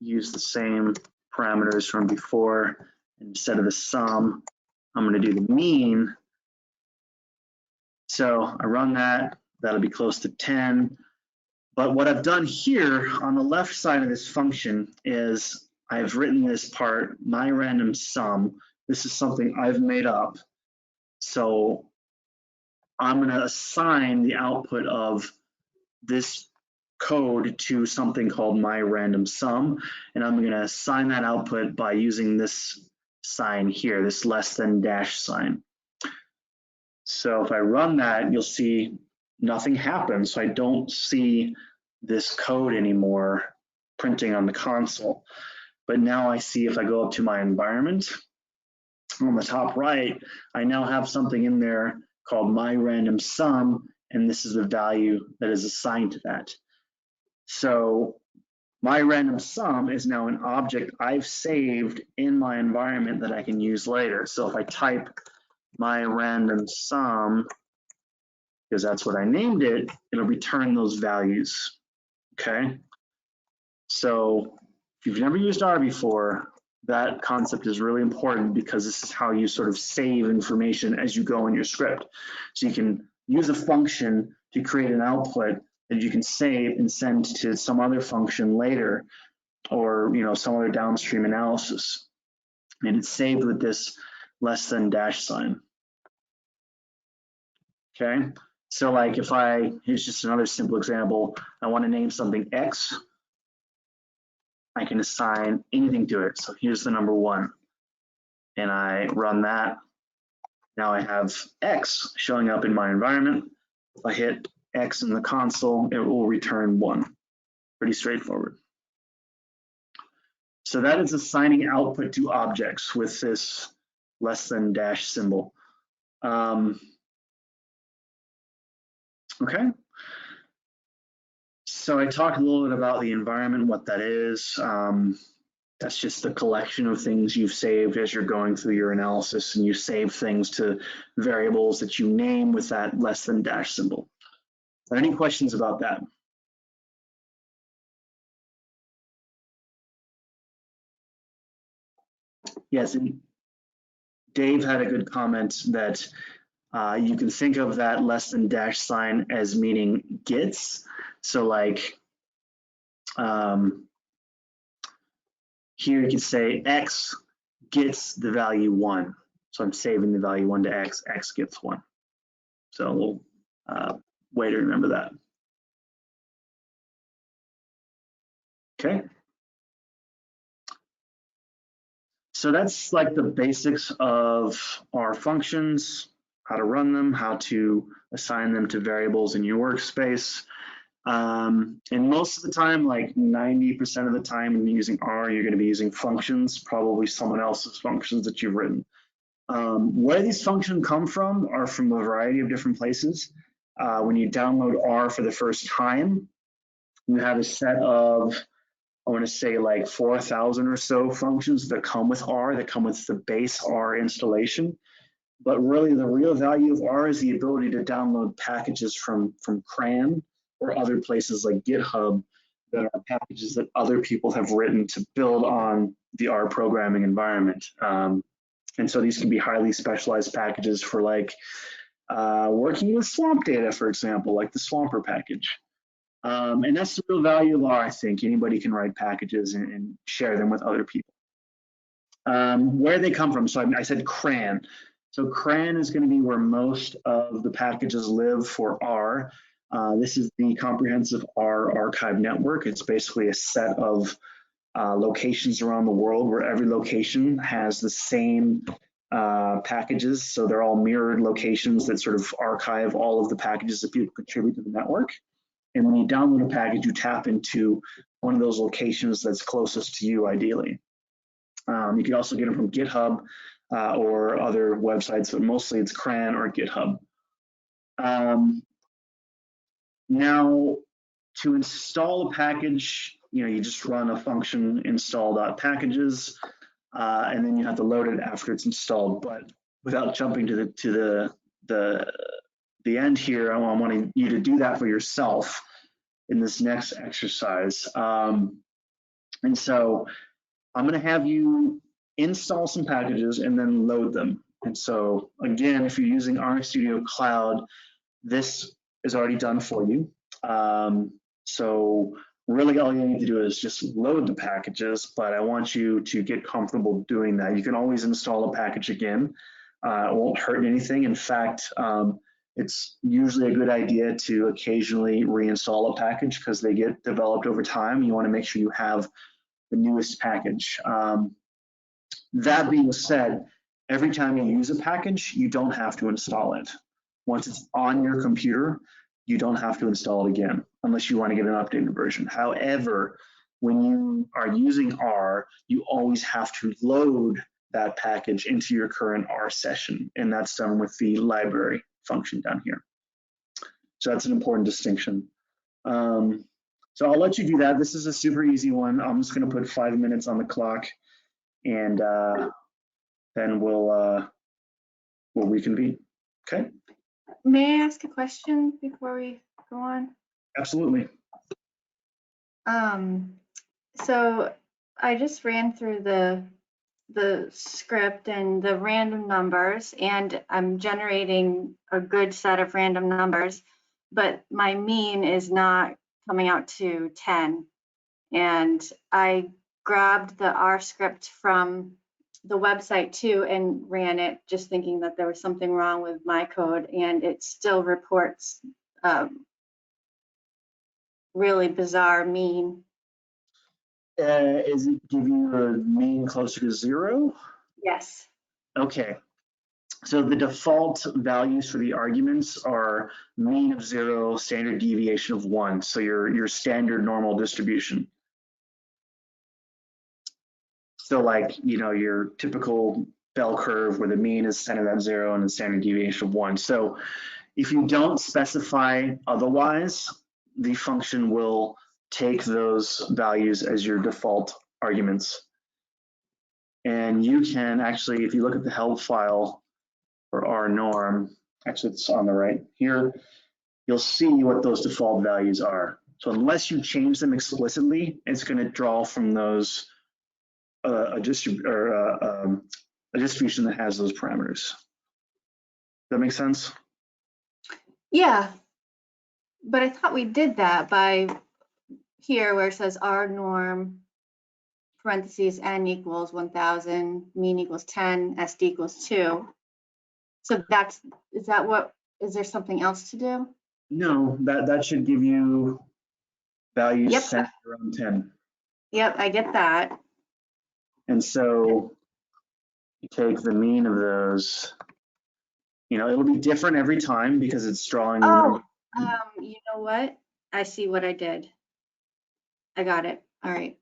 use the same parameters from before. Instead of the sum, I'm gonna do the mean. So I run that, that'll be close to 10. But what I've done here on the left side of this function is I've written this part, my random sum. This is something I've made up. So I'm going to assign the output of this code to something called my random sum. And I'm going to assign that output by using this sign here, this less than dash sign. So if I run that, you'll see nothing happens. So I don't see this code anymore printing on the console. But now I see, if I go up to my environment on the top right, I now have something in there called my random sum, and this is the value that is assigned to that. So my random sum is now an object I've saved in my environment that I can use later. So if I type my random sum, because that's what I named it, it'll return those values. Okay. So if you've never used R before, that concept is really important, because this is how you sort of save information as you go in your script. So you can use a function to create an output that you can save and send to some other function later, or some other downstream analysis. And it's saved with this less than dash sign. Okay, so like here's just another simple example. I want to name something X. I can assign anything to it. So here's the number 1, and I run that. Now I have X showing up in my environment. If I hit X in the console, it will return 1. Pretty straightforward. So that is assigning output to objects with this less than dash symbol. Okay. So I talked a little bit about the environment, what that is. That's just the collection of things you've saved as you're going through your analysis, and you save things to variables that you name with that less than dash symbol. Any questions about that? Yes, and Dave had a good comment that you can think of that less than dash sign as meaning gets. So like here you can say X gets the value 1. So I'm saving the value 1 to X, X gets 1. So a little way to remember that. Okay. So that's like the basics of our functions, how to run them, how to assign them to variables in your workspace. And most of the time, like 90% of the time when you're using R, you're going to be using functions, probably someone else's functions that you've written. Where these functions come from are from a variety of different places. When you download R for the first time, you have a set of, I want to say like 4,000 or so functions that come with R, that come with the base R installation. But really the real value of R is the ability to download packages from CRAN or other places like GitHub that are packages that other people have written to build on the R programming environment. And so these can be highly specialized packages for like working with swamp data, for example, like the Swamper package. And that's the real value of R, I think. Anybody can write packages and share them with other people. Where they come from, so I said CRAN. So CRAN is going to be where most of the packages live for R. This is the Comprehensive R Archive Network. It's basically a set of locations around the world where every location has the same packages. So they're all mirrored locations that sort of archive all of the packages that people contribute to the network. And when you download a package, you tap into one of those locations that's closest to you, ideally. You can also get them from GitHub or other websites, but mostly it's CRAN or GitHub. Now, to install a package, you just run a function install.packages, and then you have to load it after it's installed. But without jumping to the end here, I want you to do that for yourself in this next exercise. And so I'm going to have you install some packages and then load them. And so again, if you're using RStudio Cloud, this is already done for you. So really all you need to do is just load the packages, but I want you to get comfortable doing that. You can always install a package again. It won't hurt anything. In fact, it's usually a good idea to occasionally reinstall a package because they get developed over time. You want to make sure you have the newest package. That being said, every time you use a package, you don't have to install it. Once it's on your computer, you don't have to install it again, unless you want to get an updated version. However, when you are using R, you always have to load that package into your current R session, and that's done with the library function down here. So that's an important distinction. So I'll let you do that. This is a super easy one. I'm just going to put 5 minutes on the clock, and then we'll reconvene. Okay. May I ask a question before we go on? Absolutely. So I just ran through the script and the random numbers, and I'm generating a good set of random numbers, but my mean is not coming out to 10. And I grabbed the R script from the website too and ran it, just thinking that there was something wrong with my code, and it still reports really bizarre mean. Is it giving you a mean closer to 0? Yes. Okay. So the default values for the arguments are mean of 0, standard deviation of 1. So your standard normal distribution. So like, your typical bell curve where the mean is centered at 0 and the standard deviation of 1. So if you don't specify otherwise, the function will take those values as your default arguments. And you can actually, if you look at the help file for R norm, actually it's on the right here, you'll see what those default values are. So unless you change them explicitly, it's going to draw from those a distribution that has those parameters. Does that make sense? Yeah, but I thought we did that by here where it says R norm, parentheses, N equals 1000, mean equals 10, SD equals 2. So is there something else to do? No, that should give you values Yep. centered around 10. Yep, I get that. And so you take the mean of those, it'll be different every time because it's drawing. Oh, you know what? I see what I did. I got it. All right.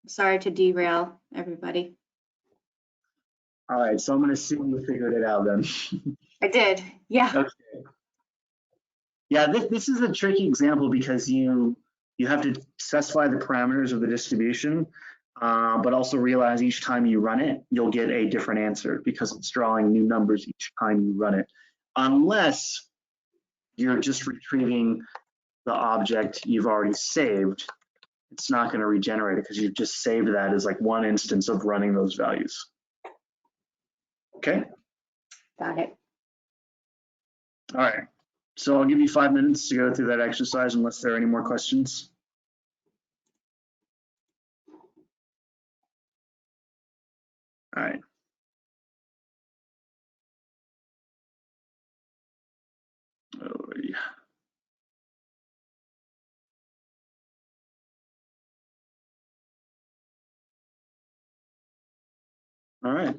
Sorry to derail everybody. All right, so I'm going to assume you figured it out then. I did. Yeah. Okay. Yeah, this is a tricky example because you have to specify the parameters of the distribution, but also realize each time you run it, you'll get a different answer because it's drawing new numbers each time you run it, unless you're just retrieving the object you've already saved. It's not going to regenerate it because you've just saved that as like one instance of running those values. Okay. Got it. All right. So I'll give you 5 minutes to go through that exercise unless there are any more questions. All right. Alrighty. All right.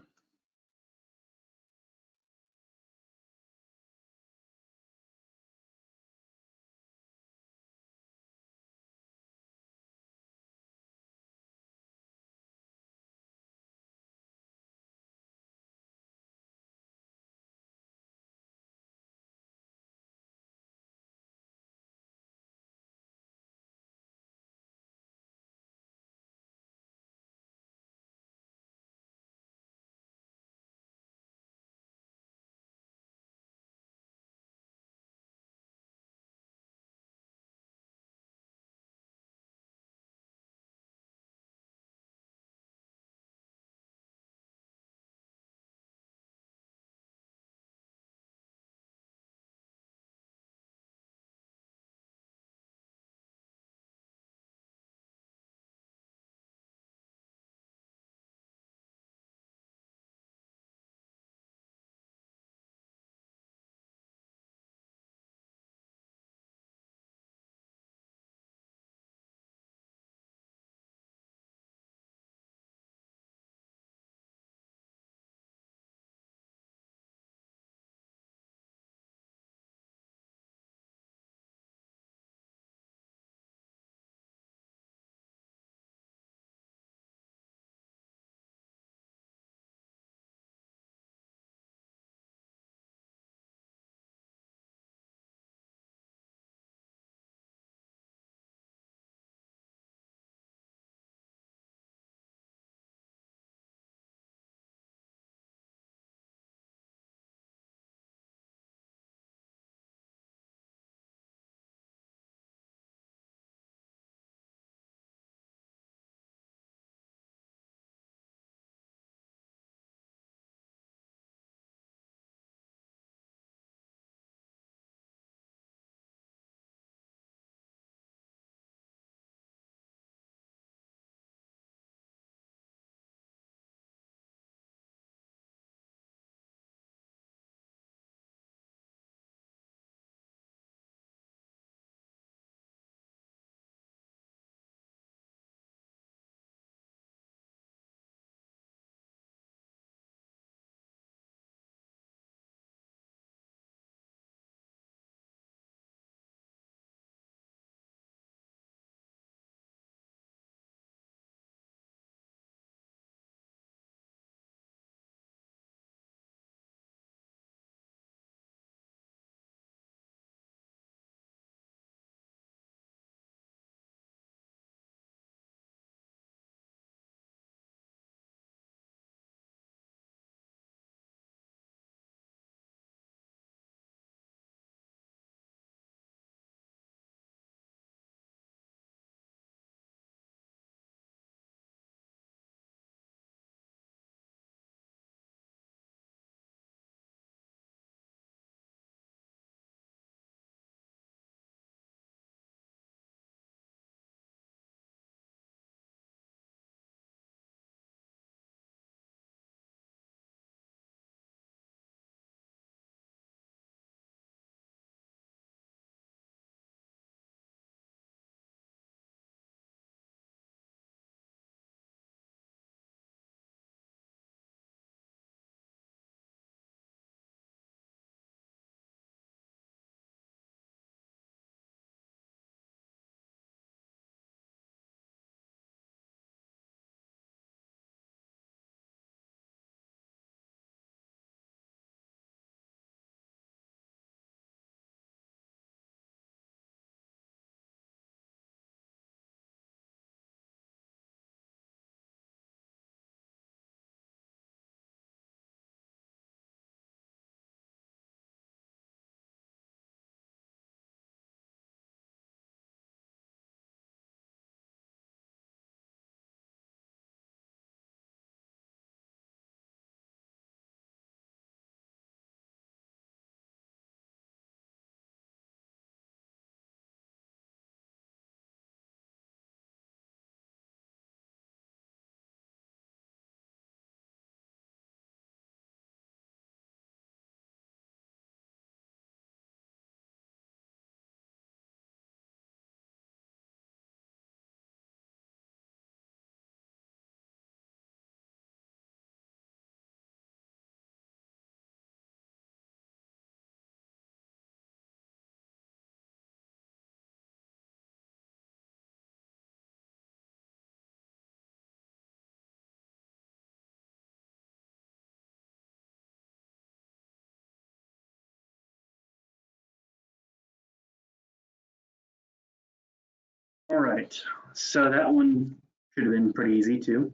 All right, so that one should have been pretty easy too.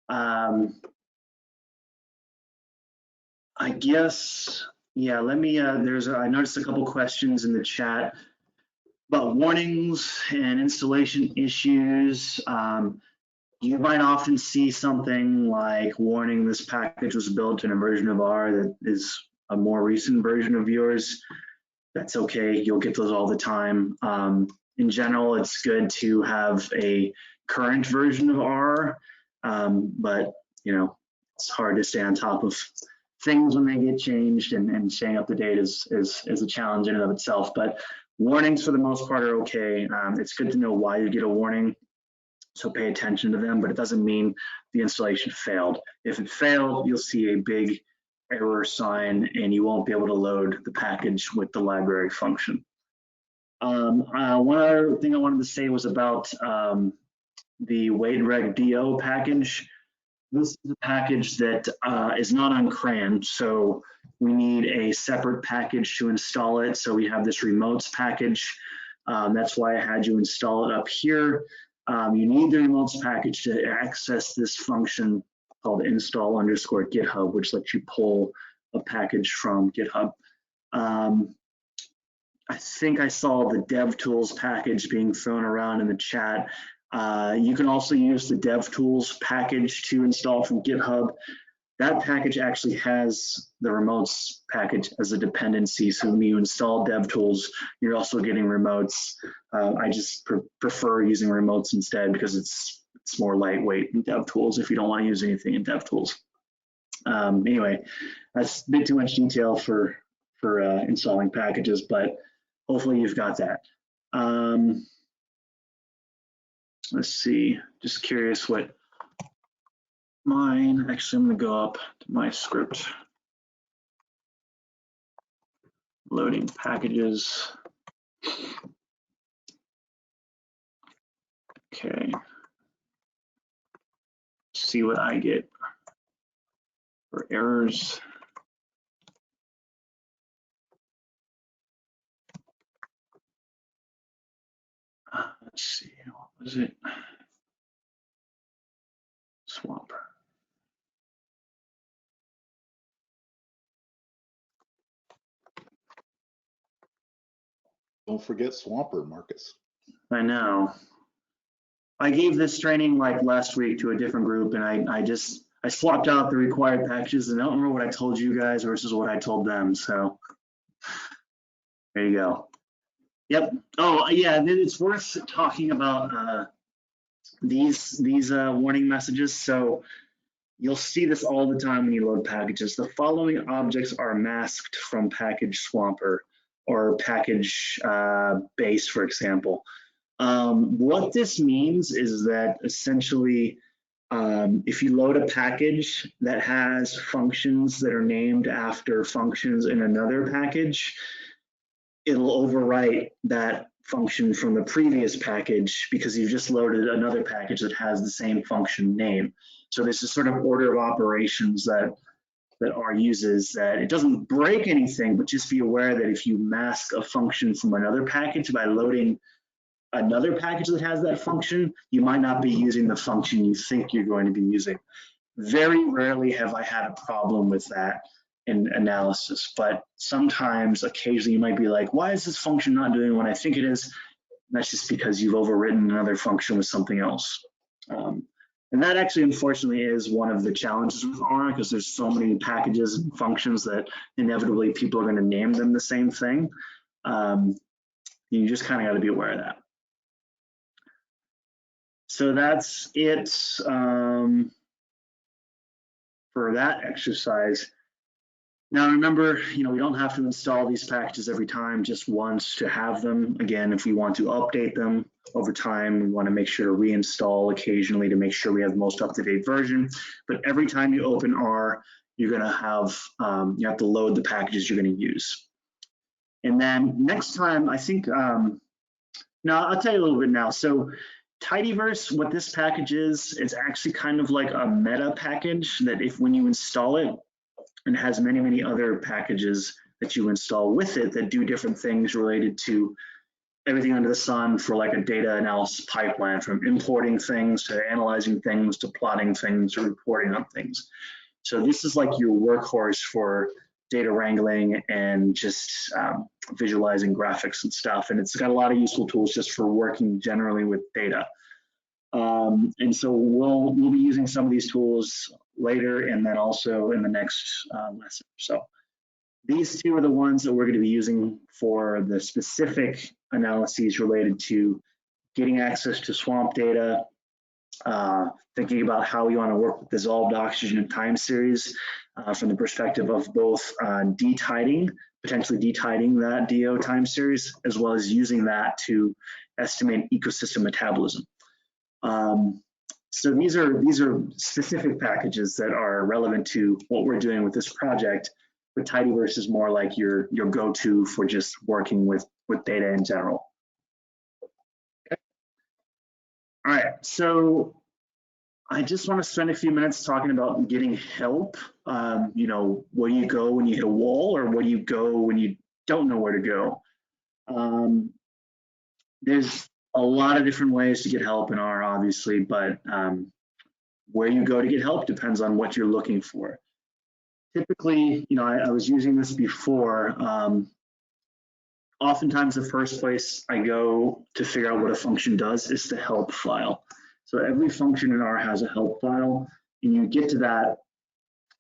I guess, yeah, let me, I noticed a couple questions in the chat about warnings and installation issues. You might often see something like warning this package was built in a version of R that is a more recent version of yours. That's okay, you'll get those all the time. In general, it's good to have a current version of R, but you know, it's hard to stay on top of things when they get changed, and staying up to date is a challenge in and of itself. But warnings for the most part are okay. It's good to know why you get a warning, so pay attention to them, but it doesn't mean the installation failed. If it failed, you'll see a big error sign and you won't be able to load the package with the library function. One other thing I wanted to say was about the WaitRegDO package. This is a package that is not on CRAN, so we need a separate package to install it. So we have this remotes package. That's why I had you install it up here. You need the remotes package to access this function called install_GitHub, which lets you pull a package from GitHub. I think I saw the DevTools package being thrown around in the chat. You can also use the DevTools package to install from GitHub. That package actually has the remotes package as a dependency. So when you install DevTools, you're also getting remotes. I just prefer using remotes instead because it's more lightweight in DevTools if you don't want to use anything in DevTools. Anyway, that's a bit too much detail for installing packages, but hopefully you've got that. Let's see, just curious what mine, actually I'm gonna go up to my script. Loading packages. Okay. See what I get for errors. Let's see, what was it? Swamp. Don't forget Swamper, Marcus. I know. I gave this training like last week to a different group, and I swapped out the required packages, and I don't remember what I told you guys versus what I told them. So there you go. Yep. Oh yeah, it's worth talking about these warning messages. So you'll see this all the time when you load packages. The following objects are masked from package swamper or package base, for example. What this means is that essentially, if you load a package that has functions that are named after functions in another package, it'll overwrite that function from the previous package because you've just loaded another package that has the same function name. So this is sort of order of operations that R uses, that it doesn't break anything, but just be aware that if you mask a function from another package by loading another package that has that function, you might not be using the function you think you're going to be using. Very rarely have I had a problem with that in analysis, but sometimes, occasionally, you might be like, why is this function not doing what I think it is? And that's just because you've overwritten another function with something else. And that actually, unfortunately, is one of the challenges with R, because there's so many packages and functions that inevitably people are going to name them the same thing. You just kind of got to be aware of that. So that's it for that exercise. Now remember, we don't have to install these packages every time, just once to have them. Again, if we want to update them over time, we want to make sure to reinstall occasionally to make sure we have the most up-to-date version. But every time you open R, you're going to have, you have to load the packages you're going to use. And then next time, I think, now I'll tell you a little bit now. So Tidyverse, what this package is, it's actually kind of like a meta package that when you install it, and it has many other packages that you install with it that do different things related to everything under the sun for like a data analysis pipeline, from importing things to analyzing things to plotting things to reporting on things. So this is like your workhorse for data wrangling and just visualizing graphics and stuff. And it's got a lot of useful tools just for working generally with data. And so we'll be using some of these tools later and then also in the next lesson. So these two are the ones that we're going to be using for the specific analyses related to getting access to swamp data, thinking about how we want to work with dissolved oxygen and time series from the perspective of both detiding, potentially detiding that DO time series, as well as using that to estimate ecosystem metabolism. So these are specific packages that are relevant to what we're doing with this project, but tidyverse is more like your go-to for just working with data in general. Okay. All right, so I just want to spend a few minutes talking about getting help. You know, where do you go when you hit a wall, or where do you go when you don't know where to go? There's a lot of different ways to get help in R, obviously, but where you go to get help depends on what you're looking for. Typically, you know, I was using this before. Oftentimes, the first place I go to figure out what a function does is the help file. So every function in R has a help file, and you get to that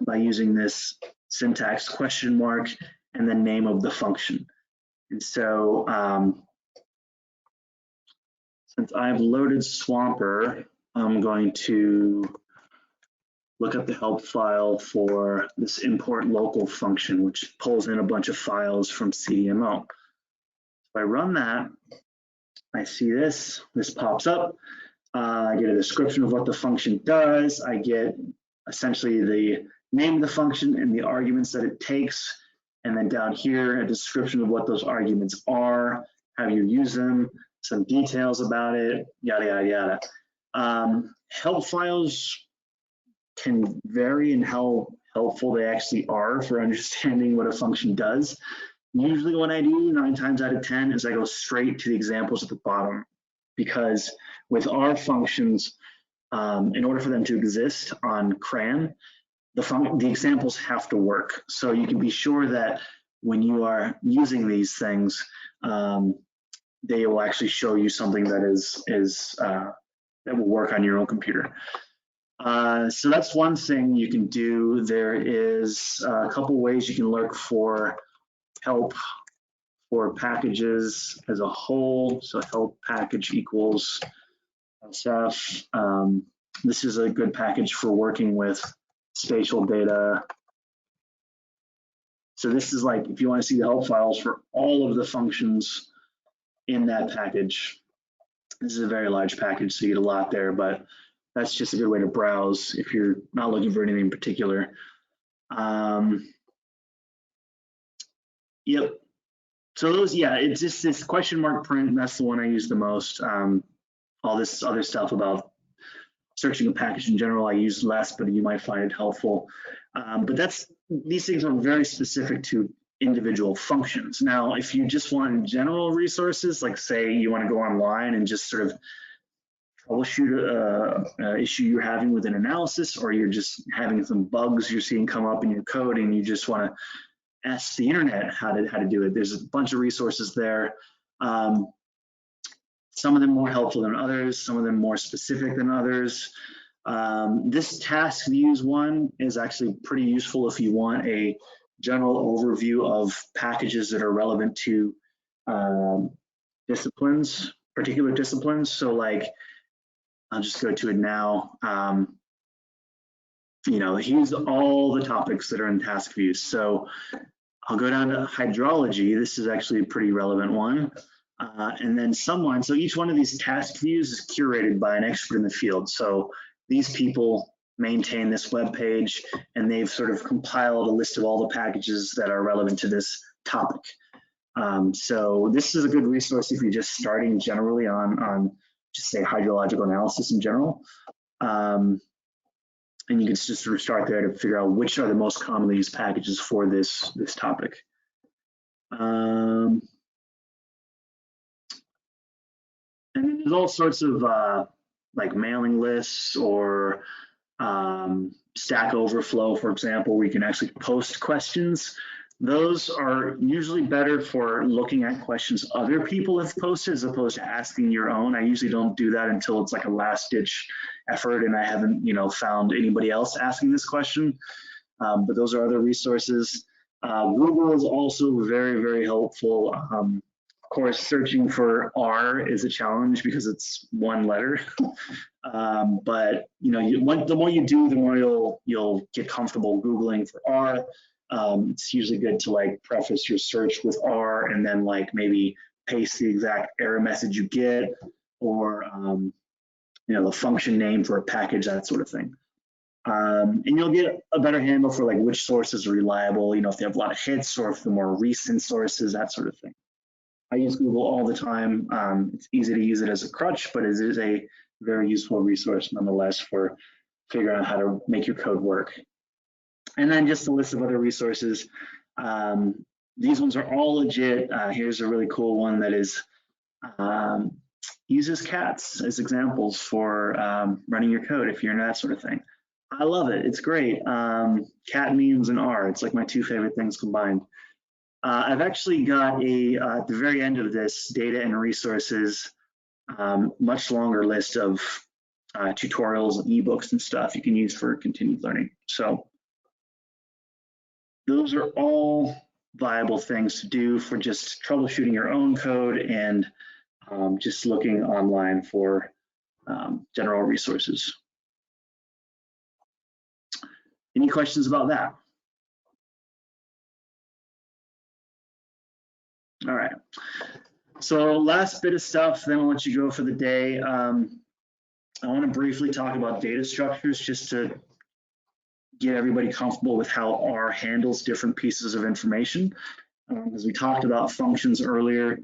by using this syntax question mark and the name of the function. And so since I've loaded Swamper, I'm going to look up the help file for this import local function, which pulls in a bunch of files from CDMO. If I run that, I see this pops up. I get a description of what the function does. I get essentially the name of the function and the arguments that it takes. And then down here, a description of what those arguments are, how you use them, some details about it, yada, yada, yada. Help files can vary in how helpful they actually are for understanding what a function does. Usually what I do 9 times out of 10 is I go straight to the examples at the bottom, because with R functions, in order for them to exist on CRAN, the examples have to work. So you can be sure that when you are using these things, they will actually show you something that that will work on your own computer. So that's one thing you can do. There is a couple ways you can look for help for packages as a whole. So help package equals SF. This is a good package for working with spatial data. So this is like, if you want to see the help files for all of the functions in that package. This is a very large package, so you get a lot there, but that's just a good way to browse if you're not looking for anything in particular. Yep. So those, yeah, it's just this question mark print, and that's the one I use the most. All this other stuff about searching a package in general, I use less, but you might find it helpful. But these things are very specific to individual functions. Now, if you just want general resources, like say you want to go online and just sort of troubleshoot an issue you're having with an analysis, or you're just having some bugs you're seeing come up in your code and you just want to ask the internet how to do it, there's a bunch of resources there. Some of them more helpful than others, some of them more specific than others. This task views one is actually pretty useful if you want a general overview of packages that are relevant to disciplines, particular disciplines. So like, I'll just go to it now. You know, here's all the topics that are in task views. So I'll go down to hydrology. This is actually a pretty relevant one. And then someone, so each one of these task views is curated by an expert in the field. So these people maintain this web page, and they've sort of compiled a list of all the packages that are relevant to this topic. So this is a good resource if you're just starting generally on just say hydrological analysis in general. And you can just sort of start there to figure out which are the most commonly used packages for this topic. And there's all sorts of like mailing lists or Stack Overflow, for example, where you can actually post questions. Those are usually better for looking at questions other people have posted as opposed to asking your own. I usually don't do that until it's like a last ditch effort and I haven't, found anybody else asking this question. But those are other resources. Google is also very, very helpful. Of course, searching for R is a challenge because it's one letter. But the more you do, the more you'll get comfortable Googling for R. It's usually good to like preface your search with R and then like maybe paste the exact error message you get, or the function name for a package, that sort of thing. And you'll get a better handle for like which sources are reliable, if they have a lot of hits or if the more recent sources, that sort of thing. I use Google all the time. It's easy to use it as a crutch, but it is a very useful resource nonetheless for figuring out how to make your code work. And then just a list of other resources. These ones are all legit. Here's a really cool one that is uses cats as examples for running your code if you're into that sort of thing. I love it. It's great. Cat memes and R. It's like my two favorite things combined. I've actually got at the very end of this, data and resources, much longer list of tutorials and ebooks and stuff you can use for continued learning. So those are all viable things to do for just troubleshooting your own code and just looking online for general resources. Any questions about that? All right. So last bit of stuff, then I'll let you go for the day. I want to briefly talk about data structures just to get everybody comfortable with how R handles different pieces of information. As we talked about functions earlier,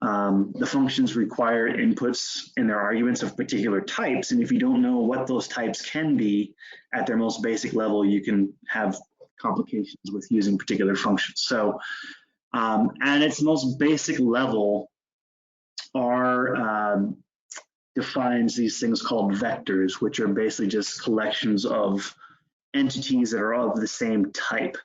the functions require inputs in their arguments of particular types. And if you don't know what those types can be at their most basic level, you can have complications with using particular functions. So at its most basic level, R defines these things called vectors, which are basically just collections of entities that are of the same type.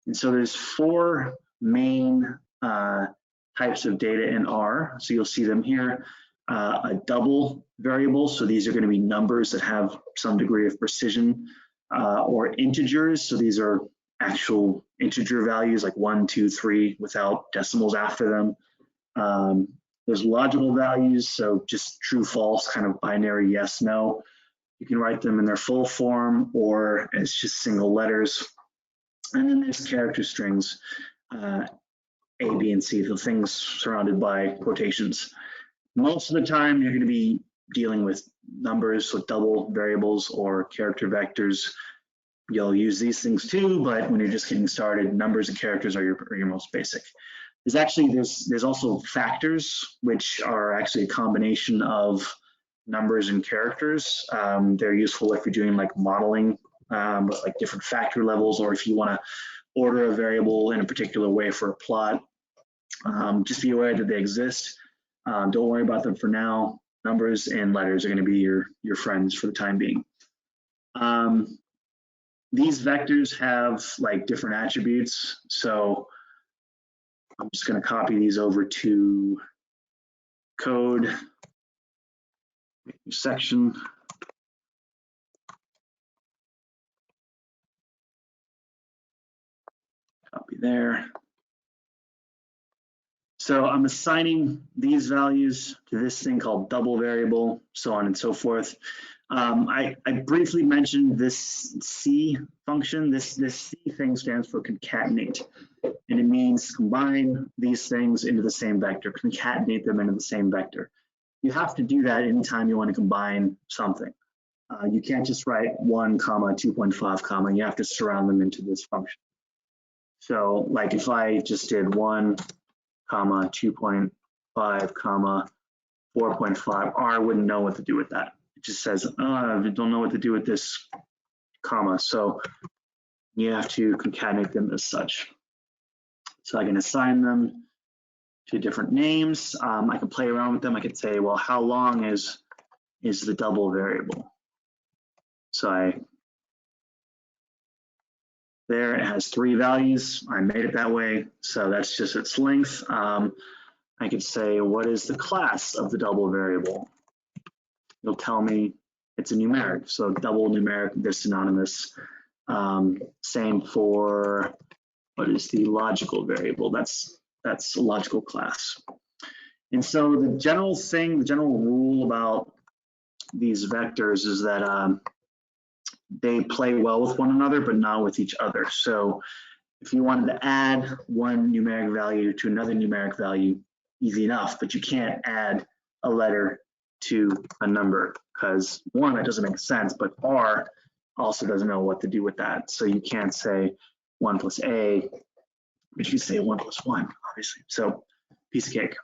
And so there's four main types of data in R. So you'll see them here. A double variable, so these are going to be numbers that have some degree of precision, or integers, so these are actual integer values like 1, 2, 3 without decimals after them. There's logical values, so just true, false, kind of binary yes, no. You can write them in their full form or as just single letters. And then there's character strings, A, B, and C, the things surrounded by quotations. Most of the time, you're going to be dealing with numbers, so double variables or character vectors. You'll use these things too, but when you're just getting started, numbers and characters are your most basic. There's also factors, which are actually a combination of numbers and characters. They're useful if you're doing like modeling with like different factor levels, or if you want to order a variable in a particular way for a plot. Just be aware that they exist. Don't worry about them for now. Numbers and letters are going to be your friends for the time being. These vectors have like different attributes. So I'm just going to copy these over to code section. Copy there. So I'm assigning these values to this thing called double variable, so on and so forth. I briefly mentioned this C function. This C thing stands for concatenate, and it means combine these things into the same vector, concatenate them into the same vector. You have to do that anytime you want to combine something. You can't just write 1, 2.5, comma. You have to surround them into this function. So like if I just did 1, 2.5, 4.5, R wouldn't know what to do with that. It just says, I don't know what to do with this comma. So you have to concatenate them as such. So I can assign them to different names. I can play around with them. I could say, well, how long is the double variable? So there it has 3 values. I made it that way. So that's just its length. I could say, what is the class of the double variable? It'll tell me it's a numeric. So double numeric, they're synonymous. Same for what is the logical variable? That's a logical class. And so the general rule about these vectors is that they play well with one another, but not with each other. So if you wanted to add one numeric value to another numeric value, easy enough, but you can't add a letter to a number because one, it doesn't make sense, but R also doesn't know what to do with that. So you can't say 1 plus A, but you can say 1 plus 1, obviously. So piece of cake.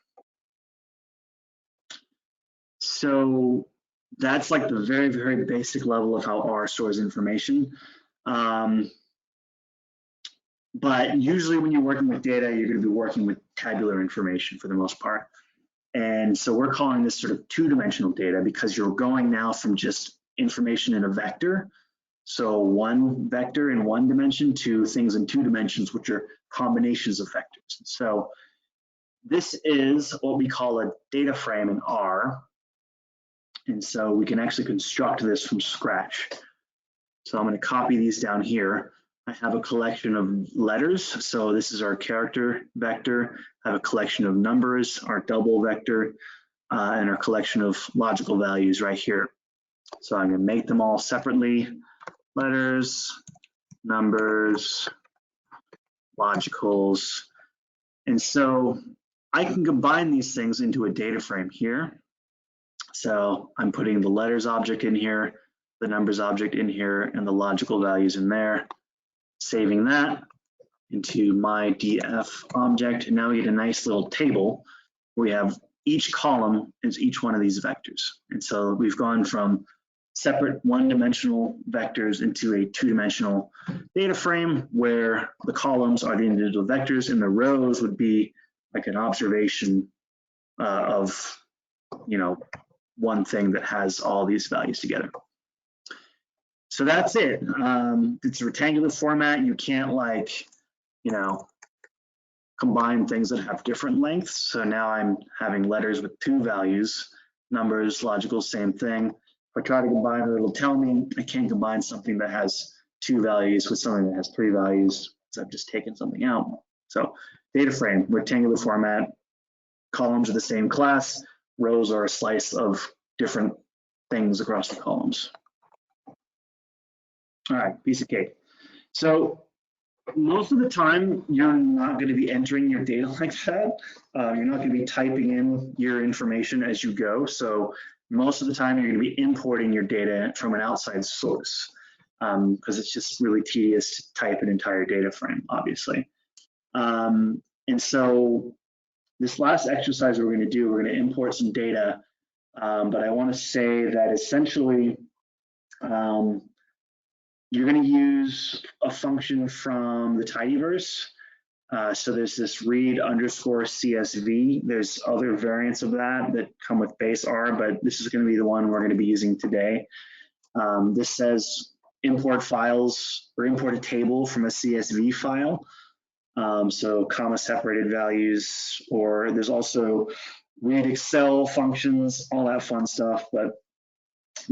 So that's like the very, very basic level of how R stores information. But usually when you're working with data, you're going to be working with tabular information for the most part. And so we're calling this sort of two-dimensional data because you're going now from just information in a vector, so one vector in one dimension, to things in 2 dimensions, which are combinations of vectors. So this is what we call a data frame in R. And so we can actually construct this from scratch. So I'm going to copy these down here. I have a collection of letters. So this is our character vector. I have a collection of numbers, our double vector, and our collection of logical values right here. So I'm going to make them all separately. Letters, numbers, logicals. And so I can combine these things into a data frame here. So I'm putting the letters object in here, the numbers object in here, and the logical values in there. Saving that into my df object, and now we get a nice little table. We have each column is each one of these vectors, and so we've gone from separate one-dimensional vectors into a 2-dimensional data frame where the columns are the individual vectors and the rows would be like an observation of, you know, one thing that has all these values together. So that's it. It's a rectangular format. You can't, like, you know, combine things that have different lengths. So now I'm having letters with 2 values, numbers, logical, same thing. If I try to combine it, it'll tell me I can't combine something that has 2 values with something that has 3 values because I've just taken something out. So data frame, rectangular format, columns are the same class, rows are a slice of different things across the columns. All right, piece of cake. So most of the time, you're not going to be entering your data like that. You're not going to be typing in your information as you go. So most of the time, you're going to be importing your data from an outside source because it's just really tedious to type an entire data frame, obviously. And so this last exercise we're going to do, we're going to import some data. But I want to say that essentially, you're going to use a function from the tidyverse. So there's this read underscore CSV. There's other variants of that come with base R, but this is going to be the one we're going to be using today. This says import files or import a table from a CSV file. So comma separated values, or there's also read Excel functions, all that fun stuff. But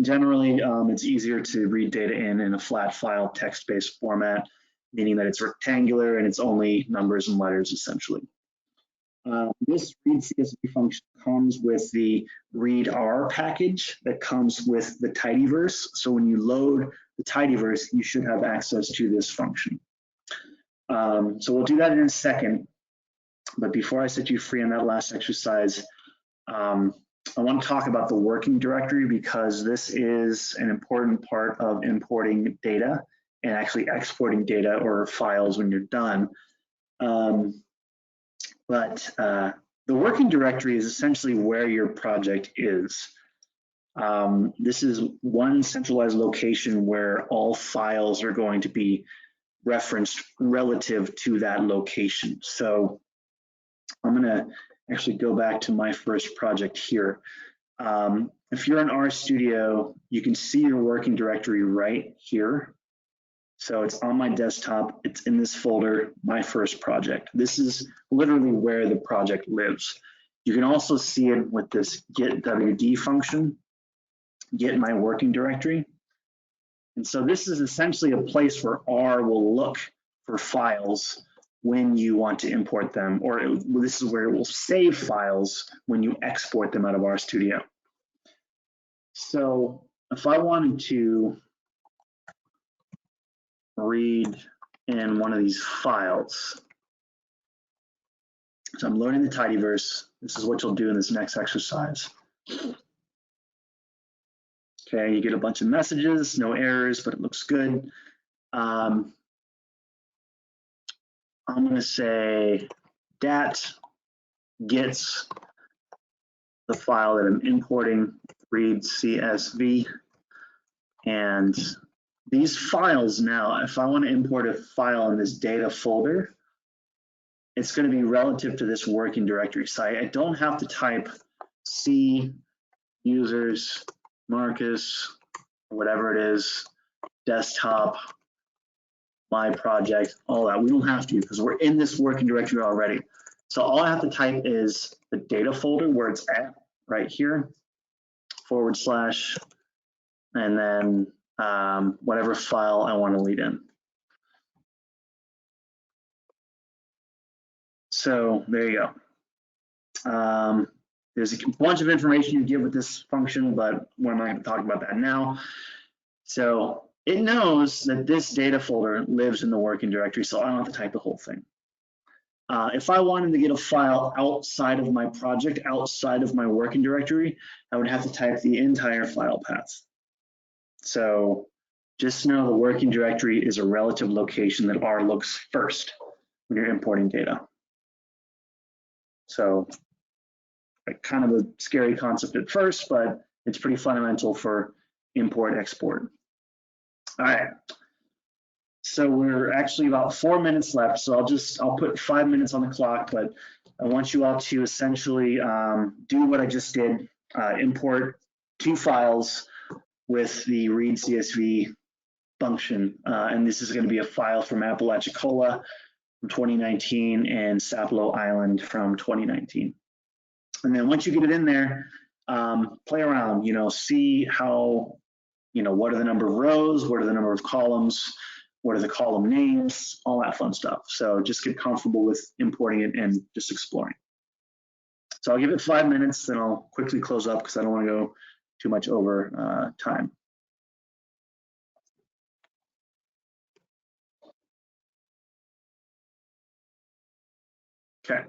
generally, it's easier to read data in a flat file text-based format, meaning that it's rectangular and it's only numbers and letters essentially. This read CSV function comes with the readr package that comes with the tidyverse. So when you load the tidyverse, you should have access to this function. So we'll do that in a second. But before I set you free on that last exercise, I want to talk about the working directory because this is an important part of importing data and actually exporting data or files when you're done. But the working directory is essentially where your project is. This is one centralized location where all files are going to be referenced relative to that location. So I'm gonna actually go back to my first project here. If you're in RStudio, you can see your working directory right here. So it's on my desktop, it's in this folder, my first project. This is literally where the project lives. You can also see it with this get wd function, get my working directory. And so this is essentially a place where R will look for files when you want to import them, or this is where it will save files when you export them out of RStudio. So if I wanted to read in one of these files, so I'm loading the tidyverse. This is what you'll do in this next exercise. Okay, you get a bunch of messages, no errors, but it looks good. I'm going to say dat gets the file that I'm importing, read CSV. And these files now, if I want to import a file in this data folder, it's going to be relative to this working directory. So I don't have to type C users, Marcus, whatever it is, desktop, my project, all that. We don't have to because we're in this working directory already. So all I have to type is the data folder where it's at right here, /, and then whatever file I want to lead in. So there you go. There's a bunch of information you get with this function, but we're not going to talk about that now. So it knows that this data folder lives in the working directory, so I don't have to type the whole thing. If I wanted to get a file outside of my project, outside of my working directory, I would have to type the entire file path. So just know the working directory is a relative location that R looks first when you're importing data. So kind of a scary concept at first, but it's pretty fundamental for import export. All right. So we're actually about 4 minutes left. So I'll put 5 minutes on the clock, but I want you all to essentially do what I just did, import 2 files with the read CSV function. And this is going to be a file from Apalachicola from 2019 and Sapelo Island from 2019. And then once you get it in there, play around, see how, what are the number of rows, what are the number of columns, what are the column names, all that fun stuff. So just get comfortable with importing it and just exploring. So I'll give it 5 minutes, then I'll quickly close up because I don't want to go too much over time. Okay.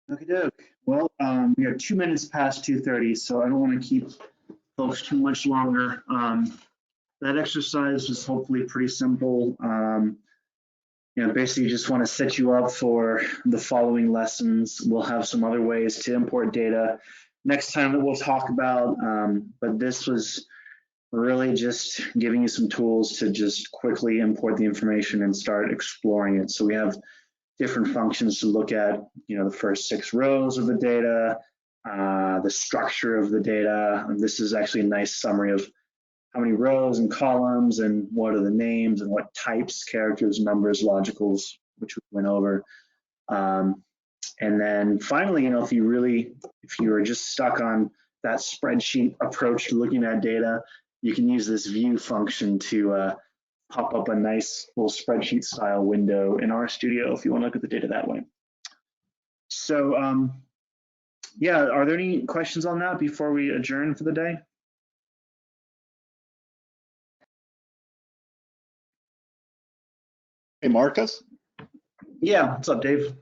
Okay, doke. Well, we are 2 minutes past 2:30, so I don't want to keep folks too much longer. That exercise was hopefully pretty simple. Basically just want to set you up for the following lessons. We'll have some other ways to import data next time that we'll talk about, but this was really just giving you some tools to just quickly import the information and start exploring it. So we have different functions to look at, the first 6 rows of the data, the structure of the data. And this is actually a nice summary of how many rows and columns and what are the names and what types, characters, numbers, logicals, which we went over. And then finally, if you are just stuck on that spreadsheet approach to looking at data, you can use this view function to pop up a nice little spreadsheet style window in RStudio if you want to look at the data that way. So yeah, are there any questions on that before we adjourn for the day? Hey, Marcus. Yeah, what's up, Dave?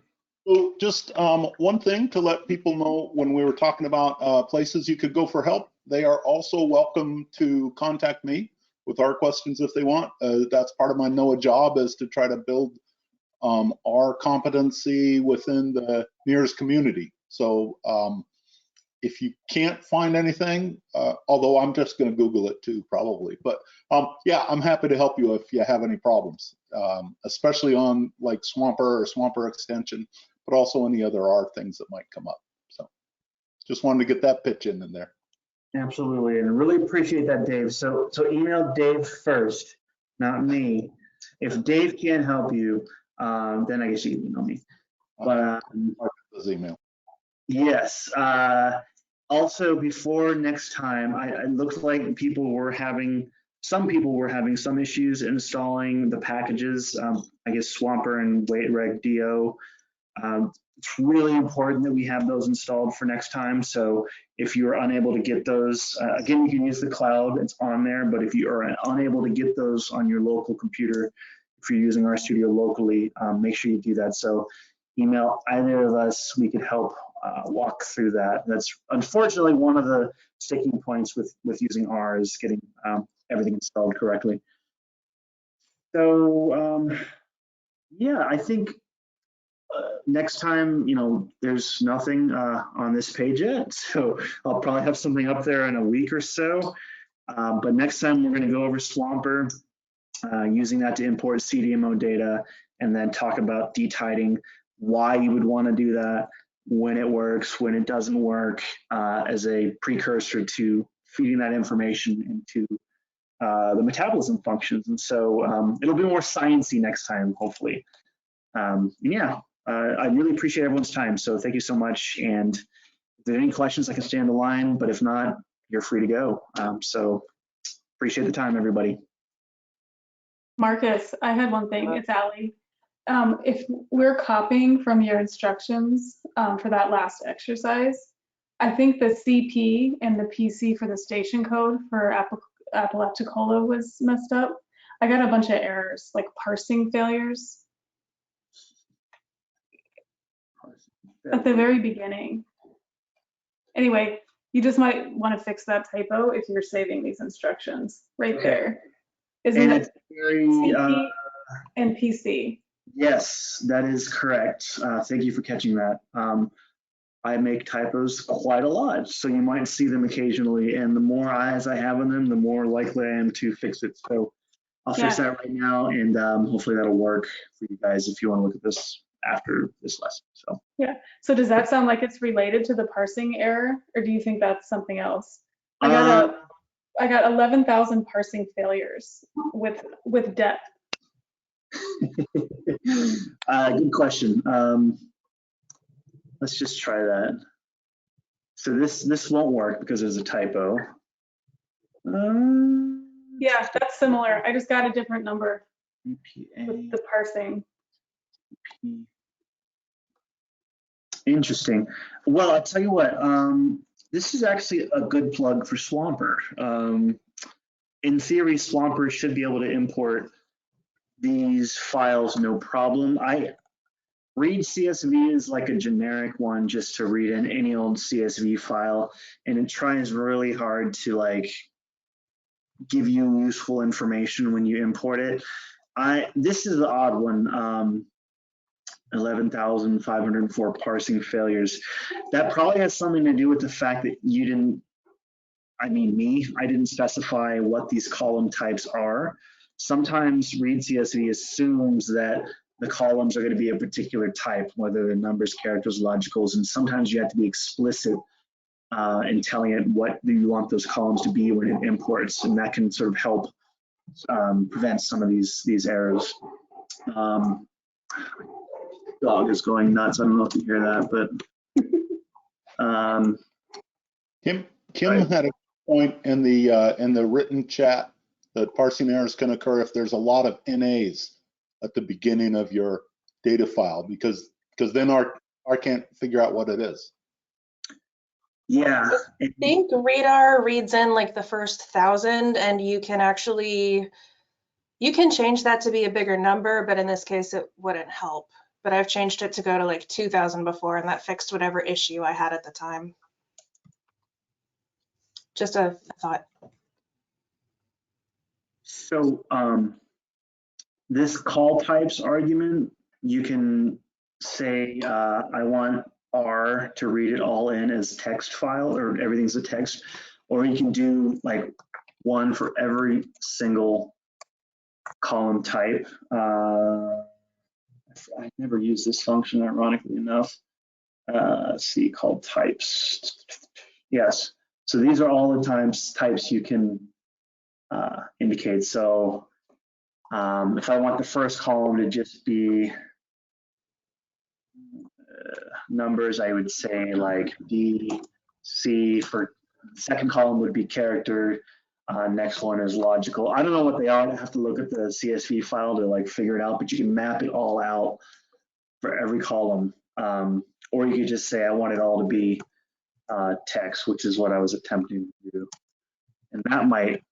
So just one thing to let people know, when we were talking about places you could go for help, they are also welcome to contact me with our questions if they want. That's part of my NOAA job, is to try to build our competency within the NERRS community. So if you can't find anything, although I'm just going to Google it too, probably. But yeah, I'm happy to help you if you have any problems, especially on like Swamper or Swamper extension, but also any other R things that might come up. So just wanted to get that pitch in there. Absolutely, and I really appreciate that, Dave. So email Dave first, not me. If Dave can't help you, then I guess you can email me. But His email. yes. Also, before next time, it looked like some people were having some issues installing the packages. I guess Swamper and WaitReg Do. It's really important that we have those installed for next time. So if you're unable to get those, again, you can use the cloud, it's on there, but if you are unable to get those on your local computer, if you're using RStudio locally, make sure you do that. So email either of us, we could help walk through that. That's unfortunately one of the sticking points with using R, is getting everything installed correctly. So yeah, I think next time, there's nothing on this page yet, so I'll probably have something up there in a week or so. But next time we're going to go over Swamper, using that to import CDMO data, and then talk about detiding, why you would want to do that, when it works, when it doesn't work, as a precursor to feeding that information into the metabolism functions. And so it'll be more sciencey next time, hopefully. Yeah. I really appreciate everyone's time. So thank you so much. And if there are any questions, I can stay on the line, but if not, you're free to go. So appreciate the time, everybody. Marcus, I had one thing. It's Allie. If we're copying from your instructions for that last exercise, I think the CP and the PC for the station code for Apalachicola was messed up. I got a bunch of errors, like parsing failures at the very beginning. Anyway, you just might want to fix that typo if you're saving these instructions right there. Isn't it very, CP and PC? Yes, that is correct. Thank you for catching that. I make typos quite a lot, so you might see them occasionally, and the more eyes I have on them, the more likely I am to fix it. So I'll fix that right now, and hopefully that'll work for you guys if you want to look at this after this lesson. So yeah. So does that sound like it's related to the parsing error, or do you think that's something else? I got 11,000 parsing failures with depth. Good question. Let's just try that. So this won't work because there's a typo. Yeah, that's similar. I just got a different number EPA. with the parsing. Interesting. Well, I'll tell you what, this is actually a good plug for Swamper. In theory, Swamper should be able to import these files no problem. Read CSV is like a generic one just to read in any old CSV file, and it tries really hard to like give you useful information when you import it. This is the odd one. 11,504 parsing failures. That probably has something to do with the fact that you didn't, I didn't specify what these column types are. Sometimes Read CSV assumes that the columns are going to be a particular type, whether they're numbers, characters, logicals, and sometimes you have to be explicit in telling it what you want those columns to be when it imports, and that can sort of help prevent some of these errors. Dog is going nuts. I don't know if you hear that, but Kim right. had a point in the written chat that parsing errors can occur if there's a lot of NAs at the beginning of your data file, because then R can't figure out what it is. Yeah. I think radar reads in like the first 1,000, and you can change that to be a bigger number, but in this case it wouldn't help. But I've changed it to go to like 2,000 before, and that fixed whatever issue I had at the time. Just a thought. So this call types argument, you can say, I want R to read it all in as text file, or everything's a text, or you can do like one for every single column type. I never use this function, ironically enough. Let's see, called types. Yes, so these are all the types you can indicate. So if I want the first column to just be numbers, I would say like B, C. For the second column would be character. Next one is logical. I don't know what they are. I have to look at the CSV file to like figure it out, but you can map it all out for every column. Or you could just say, I want it all to be text, which is what I was attempting to do. And that might,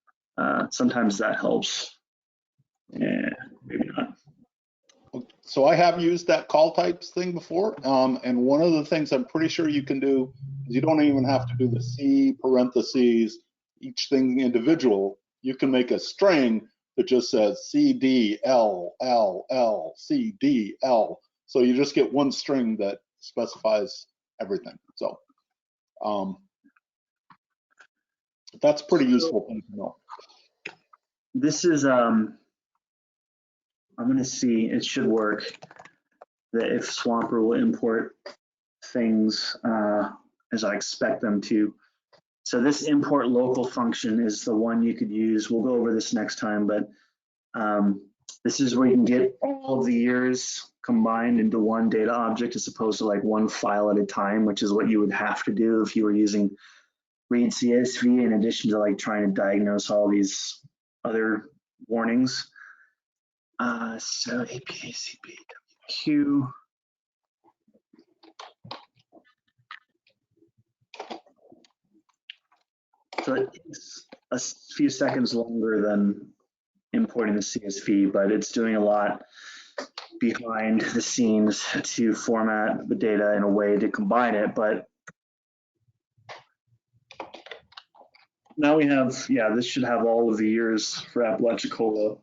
sometimes that helps. Yeah, maybe not. So I have used that call types thing before, and one of the things I'm pretty sure you can do is you don't even have to do the C parentheses, each thing individual. You can make a string that just says C D L L L C D L. So you just get one string that specifies everything. So that's pretty useful thing to know. This is I'm going to see, it should work, that if Swamper will import things as I expect them to. So this import local function is the one you could use. We'll go over this next time, but this is where you can get all of the years combined into one data object as opposed to like one file at a time, which is what you would have to do if you were using Read CSV in addition to like trying to diagnose all these other warnings. So APA CPWQ. So it takes a few seconds longer than importing the CSV, but it's doing a lot behind the scenes to format the data in a way to combine it. But now we have, yeah, this should have all of the years for Apalachicola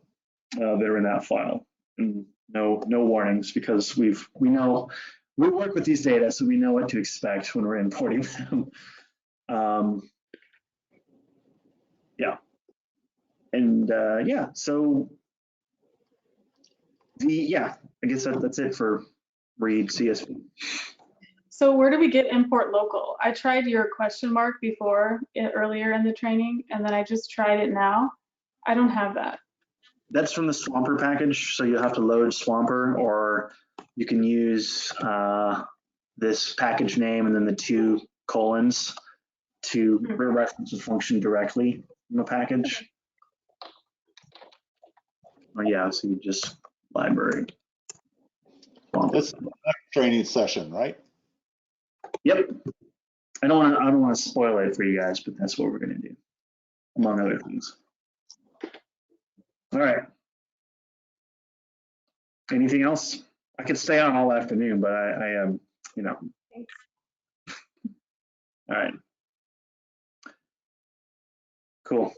that are in that file, and no warnings, because we know we work with these data, so we know what to expect when we're importing them. Yeah, and yeah, so I guess that's it for Read CSV. So where do we get import local? I tried your question mark before, earlier in the training, and then I just tried it now. I don't have that. That's from the Swamper package, so you'll have to load Swamper, or you can use this package name and then the 2 colons to reference the function directly in the package. Oh yeah, so you just library. Swamper. This is the next training session, right? Yep. I don't want to spoil it for you guys, but that's what we're going to do, among other things. All right. Anything else? I could stay on all afternoon, but I am, you know. Thanks. All right. Cool.